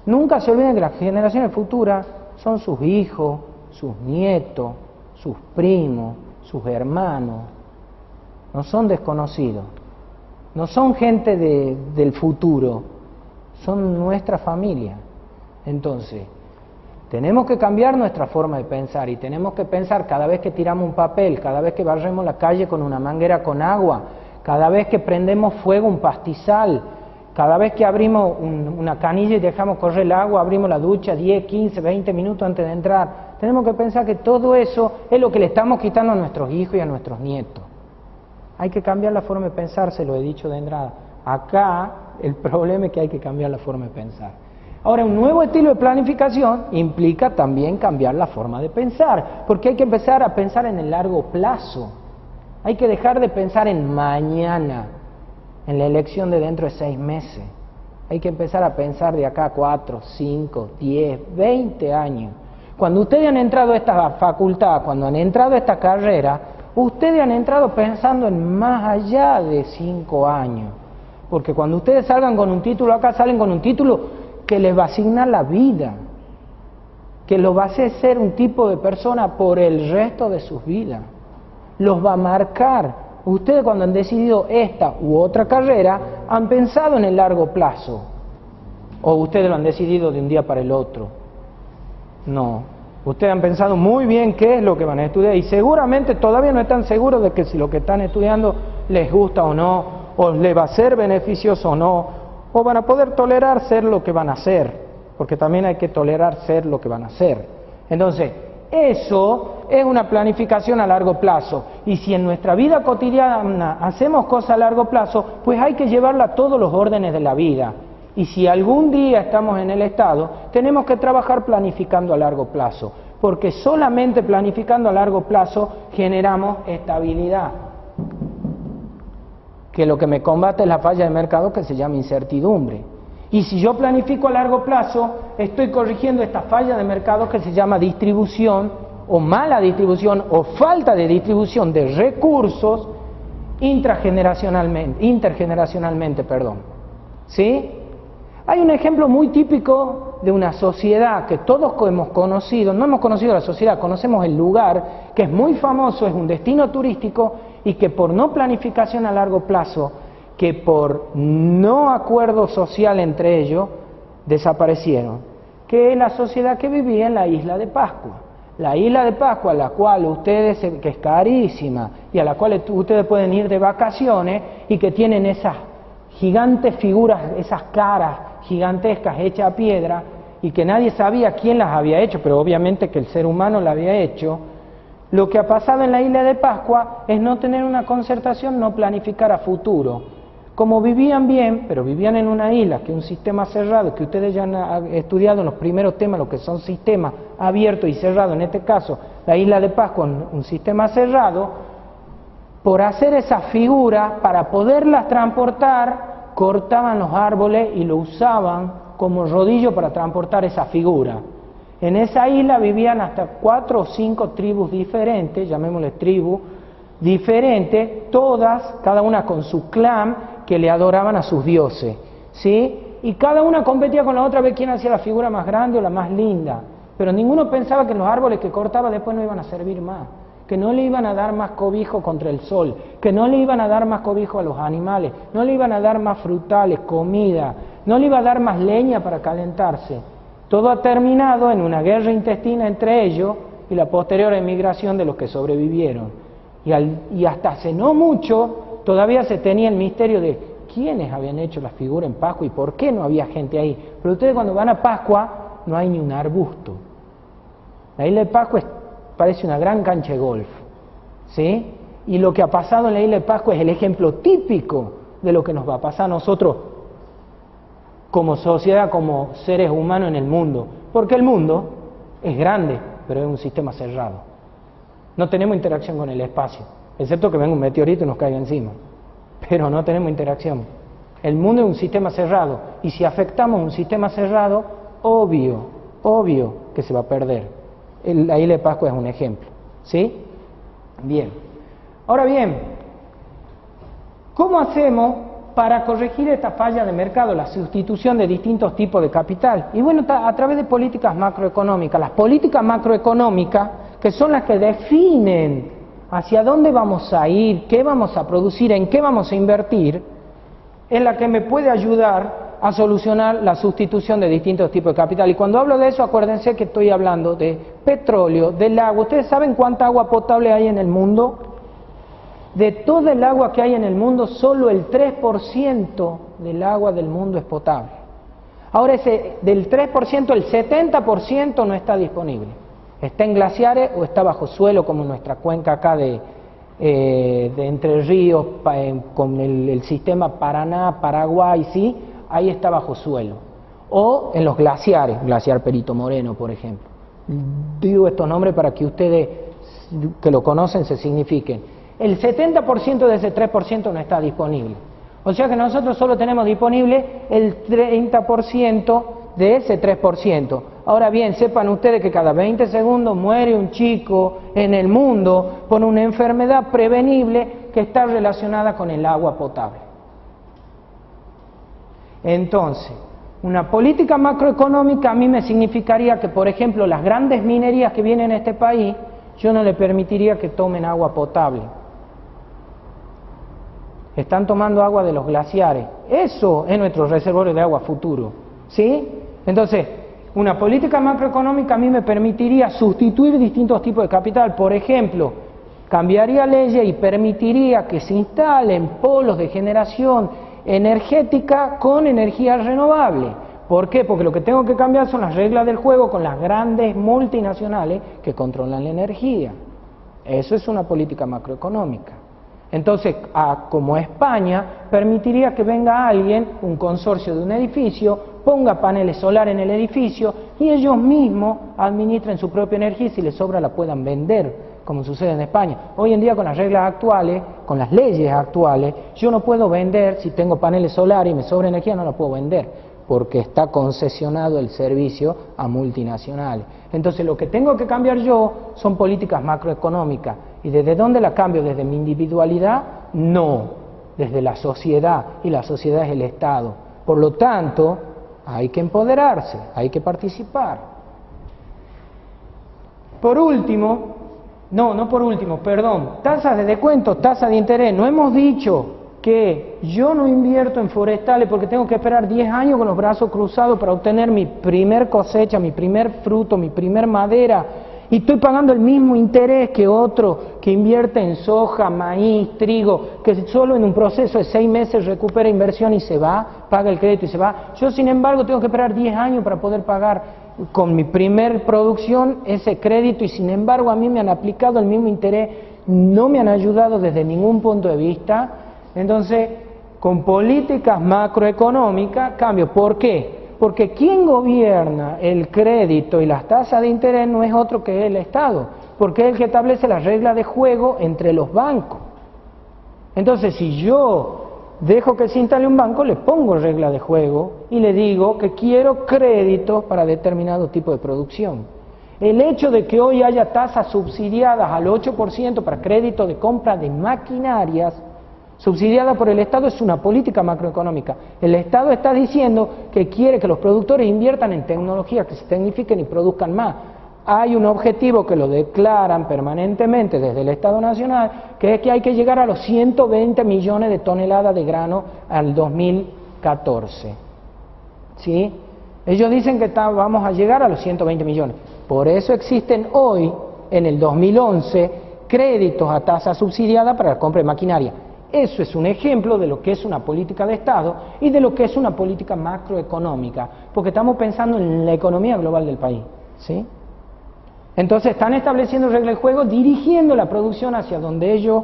Nunca se olviden que las generaciones futuras son sus hijos, sus nietos, sus primos, sus hermanos. No son desconocidos. No son gente del futuro. Son nuestra familia. Entonces, tenemos que cambiar nuestra forma de pensar y tenemos que pensar cada vez que tiramos un papel, cada vez que barremos la calle con una manguera con agua, cada vez que prendemos fuego un pastizal, cada vez que abrimos una canilla y dejamos correr el agua, abrimos la ducha 10, 15, 20 minutos antes de entrar. Tenemos que pensar que todo eso es lo que le estamos quitando a nuestros hijos y a nuestros nietos. Hay que cambiar la forma de pensar, se lo he dicho de entrada. Acá el problema es que hay que cambiar la forma de pensar. Ahora, un nuevo estilo de planificación implica también cambiar la forma de pensar, porque hay que empezar a pensar en el largo plazo. Hay que dejar de pensar en mañana, en la elección de dentro de 6 meses. Hay que empezar a pensar de acá a 4, 5, 10, 20 años. Cuando ustedes han entrado a esta facultad, cuando han entrado a esta carrera, ustedes han entrado pensando en más allá de 5 años. Porque cuando ustedes salgan con un título acá, salen con un título que les va a asignar la vida, que los va a hacer ser un tipo de persona por el resto de sus vidas, los va a marcar. Ustedes cuando han decidido esta u otra carrera, han pensado en el largo plazo, o ustedes lo han decidido de un día para el otro. No, ustedes han pensado muy bien qué es lo que van a estudiar y seguramente todavía no están seguros de que si lo que están estudiando les gusta o no, o les va a ser beneficioso o no, o van a poder tolerar ser lo que van a hacer, porque también hay que tolerar ser lo que van a hacer. Entonces, eso es una planificación a largo plazo, y si en nuestra vida cotidiana hacemos cosas a largo plazo, pues hay que llevarla a todos los órdenes de la vida. Y si algún día estamos en el Estado, tenemos que trabajar planificando a largo plazo, porque solamente planificando a largo plazo generamos estabilidad. Que lo que me combate es la falla de mercado que se llama incertidumbre. Y si yo planifico a largo plazo, estoy corrigiendo esta falla de mercado que se llama distribución, o mala distribución, o falta de distribución de recursos intergeneracionalmente, ¿sí? Hay un ejemplo muy típico de una sociedad que todos hemos conocido, no hemos conocido la sociedad, conocemos el lugar, que es muy famoso, es un destino turístico, y que por no planificación a largo plazo, que por no acuerdo social entre ellos, desaparecieron, que es la sociedad que vivía en la isla de Pascua. La isla de Pascua, a la cual ustedes, que es carísima, y a la cual ustedes pueden ir de vacaciones, y que tienen esas gigantes figuras, esas caras gigantescas hechas a piedra, y que nadie sabía quién las había hecho, pero obviamente que el ser humano la había hecho. Lo que ha pasado en la isla de Pascua es no tener una concertación, no planificar a futuro. Como vivían bien, pero vivían en una isla, que es un sistema cerrado, que ustedes ya han estudiado en los primeros temas, lo que son sistemas abiertos y cerrados, en este caso la isla de Pascua, un sistema cerrado, por hacer esa figura, para poderlas transportar, cortaban los árboles y lo usaban como rodillo para transportar esa figura. En esa isla vivían hasta 4 o 5 tribus diferentes, llamémosles tribus diferentes, todas, cada una con su clan, que le adoraban a sus dioses, ¿sí? Y cada una competía con la otra a ver quién hacía la figura más grande o la más linda, pero ninguno pensaba que los árboles que cortaba después no iban a servir más, que no le iban a dar más cobijo contra el sol, que no le iban a dar más cobijo a los animales, no le iban a dar más frutales, comida, no le iba a dar más leña para calentarse. Todo ha terminado en una guerra intestina entre ellos y la posterior emigración de los que sobrevivieron. Y hasta hace no mucho todavía se tenía el misterio de quiénes habían hecho la figura en Pascua y por qué no había gente ahí. Pero ustedes cuando van a Pascua no hay ni un arbusto. La isla de Pascua parece una gran cancha de golf, ¿sí? Y lo que ha pasado en la isla de Pascua es el ejemplo típico de lo que nos va a pasar a nosotros como sociedad, como seres humanos en el mundo, porque el mundo es grande, pero es un sistema cerrado. No tenemos interacción con el espacio, excepto que venga un meteorito y nos caiga encima, pero no tenemos interacción. El mundo es un sistema cerrado, y si afectamos un sistema cerrado, obvio que se va a perder. La isla de Pascua es un ejemplo, ¿sí? Bien. Ahora bien, ¿cómo hacemos para corregir esta falla de mercado, la sustitución de distintos tipos de capital? Y bueno, a través de políticas macroeconómicas. Las políticas macroeconómicas, que son las que definen hacia dónde vamos a ir, qué vamos a producir, en qué vamos a invertir, es la que me puede ayudar a solucionar la sustitución de distintos tipos de capital. Y cuando hablo de eso, acuérdense que estoy hablando de petróleo, del agua. ¿Ustedes saben cuánta agua potable hay en el mundo? De todo el agua que hay en el mundo, solo el 3% del agua del mundo es potable. Ahora, del 3%, el 70% no está disponible. Está en glaciares o está bajo suelo, como nuestra cuenca acá de Entre Ríos, con el sistema Paraná, Paraguay, ¿sí? Ahí está bajo suelo. O en los glaciares, glaciar Perito Moreno, por ejemplo. Digo estos nombres para que ustedes que lo conocen se signifiquen. El 70% de ese 3% no está disponible. O sea que nosotros solo tenemos disponible el 30% de ese 3%. Ahora bien, sepan ustedes que cada 20 segundos muere un chico en el mundo por una enfermedad prevenible que está relacionada con el agua potable. Entonces, una política macroeconómica a mí me significaría que, por ejemplo, las grandes minerías que vienen a este país, yo no le permitiría que tomen agua potable. Están tomando agua de los glaciares. Eso es nuestro reservorio de agua futuro, ¿sí? Entonces, una política macroeconómica a mí me permitiría sustituir distintos tipos de capital. Por ejemplo, cambiaría leyes y permitiría que se instalen polos de generación energética con energía renovable. ¿Por qué? Porque lo que tengo que cambiar son las reglas del juego con las grandes multinacionales que controlan la energía. Eso es una política macroeconómica. Entonces, como España, permitiría que venga alguien, un consorcio de un edificio, ponga paneles solares en el edificio y ellos mismos administren su propia energía y si les sobra la puedan vender, como sucede en España. Hoy en día con las reglas actuales, con las leyes actuales, yo no puedo vender, si tengo paneles solares y me sobra energía, no la puedo vender, porque está concesionado el servicio a multinacionales. Entonces lo que tengo que cambiar yo son políticas macroeconómicas. ¿Y desde dónde la cambio? ¿Desde mi individualidad? No, desde la sociedad, y la sociedad es el Estado. Por lo tanto, hay que empoderarse, hay que participar. Por último, tasas de descuento, tasa de interés. No hemos dicho que yo no invierto en forestales porque tengo que esperar 10 años con los brazos cruzados para obtener mi primer cosecha, mi primer fruto, mi primer madera, y estoy pagando el mismo interés que otro que invierte en soja, maíz, trigo, que solo en un proceso de 6 meses recupera inversión y se va, paga el crédito y se va. Yo, sin embargo, tengo que esperar 10 años para poder pagar con mi primer producción ese crédito y, sin embargo, a mí me han aplicado el mismo interés, no me han ayudado desde ningún punto de vista. Entonces, con políticas macroeconómicas cambio. ¿Por qué? Porque quien gobierna el crédito y las tasas de interés no es otro que el Estado, porque es el que establece las reglas de juego entre los bancos. Entonces, si yo dejo que se instale un banco, le pongo reglas de juego y le digo que quiero créditos para determinado tipo de producción. El hecho de que hoy haya tasas subsidiadas al 8% para crédito de compra de maquinarias subsidiada por el Estado es una política macroeconómica. El Estado está diciendo que quiere que los productores inviertan en tecnología, que se tecnifiquen y produzcan más. Hay un objetivo que lo declaran permanentemente desde el Estado Nacional, que es que hay que llegar a los 120 millones de toneladas de grano al 2014. ¿Sí? Ellos dicen que vamos a llegar a los 120 millones. Por eso existen hoy, en el 2011, créditos a tasa subsidiada para la compra de maquinaria. Eso es un ejemplo de lo que es una política de Estado y de lo que es una política macroeconómica, porque estamos pensando en la economía global del país, ¿sí? Entonces están estableciendo reglas de juego, dirigiendo la producción hacia donde ellos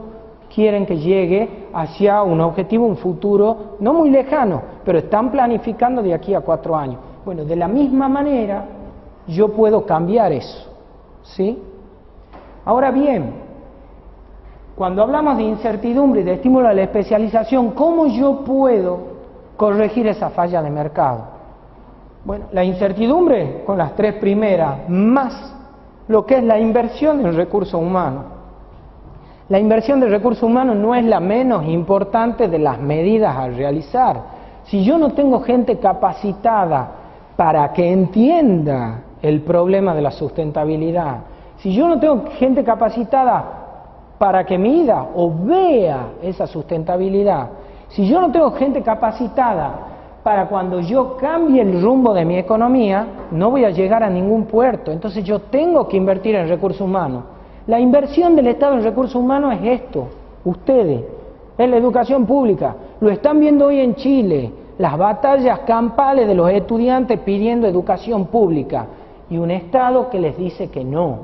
quieren que llegue, hacia un objetivo, un futuro, no muy lejano, pero están planificando de aquí a 4 años. Bueno, de la misma manera, yo puedo cambiar eso, ¿sí? Ahora bien, cuando hablamos de incertidumbre y de estímulo a la especialización, ¿cómo yo puedo corregir esa falla de mercado? Bueno, la incertidumbre con las 3 primeras, más lo que es la inversión en recursos humanos. La inversión de recursos humanos no es la menos importante de las medidas a realizar. Si yo no tengo gente capacitada para que entienda el problema de la sustentabilidad, si yo no tengo gente capacitada para que mida o vea esa sustentabilidad, si yo no tengo gente capacitada para cuando yo cambie el rumbo de mi economía, no voy a llegar a ningún puerto. Entonces yo tengo que invertir en recursos humanos. La inversión del Estado en recursos humanos es esto, ustedes, es la educación pública. Lo están viendo hoy en Chile, las batallas campales de los estudiantes pidiendo educación pública y un Estado que les dice que no.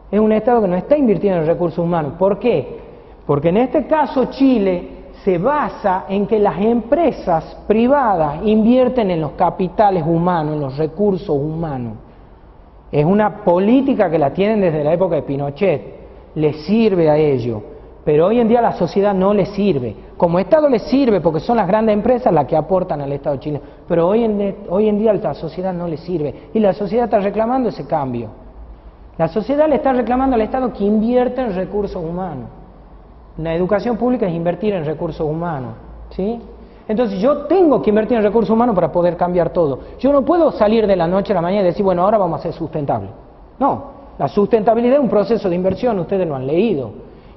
Es un Estado que no está invirtiendo en recursos humanos. ¿Por qué? Porque en este caso Chile se basa en que las empresas privadas invierten en los capitales humanos, en los recursos humanos. Es una política que la tienen desde la época de Pinochet, les sirve a ellos, pero hoy en día a la sociedad no les sirve. Como Estado les sirve porque son las grandes empresas las que aportan al Estado chileno, pero hoy en día a la sociedad no les sirve y la sociedad está reclamando ese cambio. La sociedad le está reclamando al Estado que invierta en recursos humanos. La educación pública es invertir en recursos humanos, ¿sí? Entonces yo tengo que invertir en recursos humanos para poder cambiar todo. Yo no puedo salir de la noche a la mañana y decir, bueno, ahora vamos a ser sustentables. No, la sustentabilidad es un proceso de inversión, ustedes lo han leído.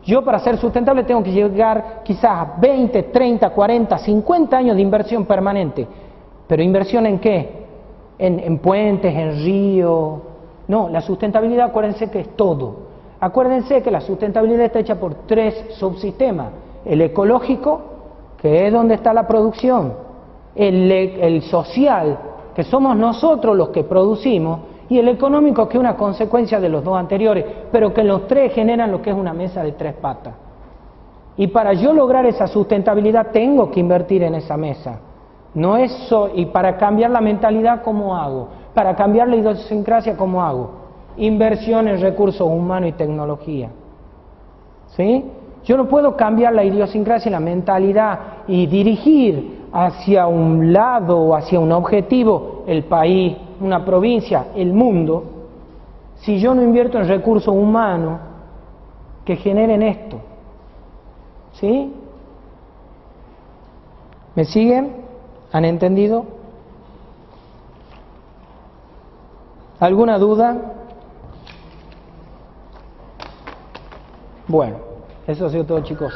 Yo para ser sustentable tengo que llegar quizás a 20, 30, 40, 50 años de inversión permanente. ¿Pero inversión en qué? En puentes, en ríos. No, la sustentabilidad, acuérdense que es todo. Acuérdense que la sustentabilidad está hecha por 3 subsistemas. El ecológico, que es donde está la producción, el social, que somos nosotros los que producimos, y el económico, que es una consecuencia de los 2 anteriores, pero que los 3 generan lo que es una mesa de 3 patas. Y para yo lograr esa sustentabilidad tengo que invertir en esa mesa. No eso, y para cambiar la mentalidad, ¿cómo hago? Para cambiar la idiosincrasia, ¿cómo hago? Inversión en recursos humanos y tecnología. ¿Sí? Yo no puedo cambiar la idiosincrasia y la mentalidad y dirigir hacia un lado o hacia un objetivo el país, una provincia, el mundo, si yo no invierto en recursos humanos que generen esto. ¿Sí? ¿Me siguen? ¿Han entendido? ¿Alguna duda? Bueno, eso ha sido todo, chicos.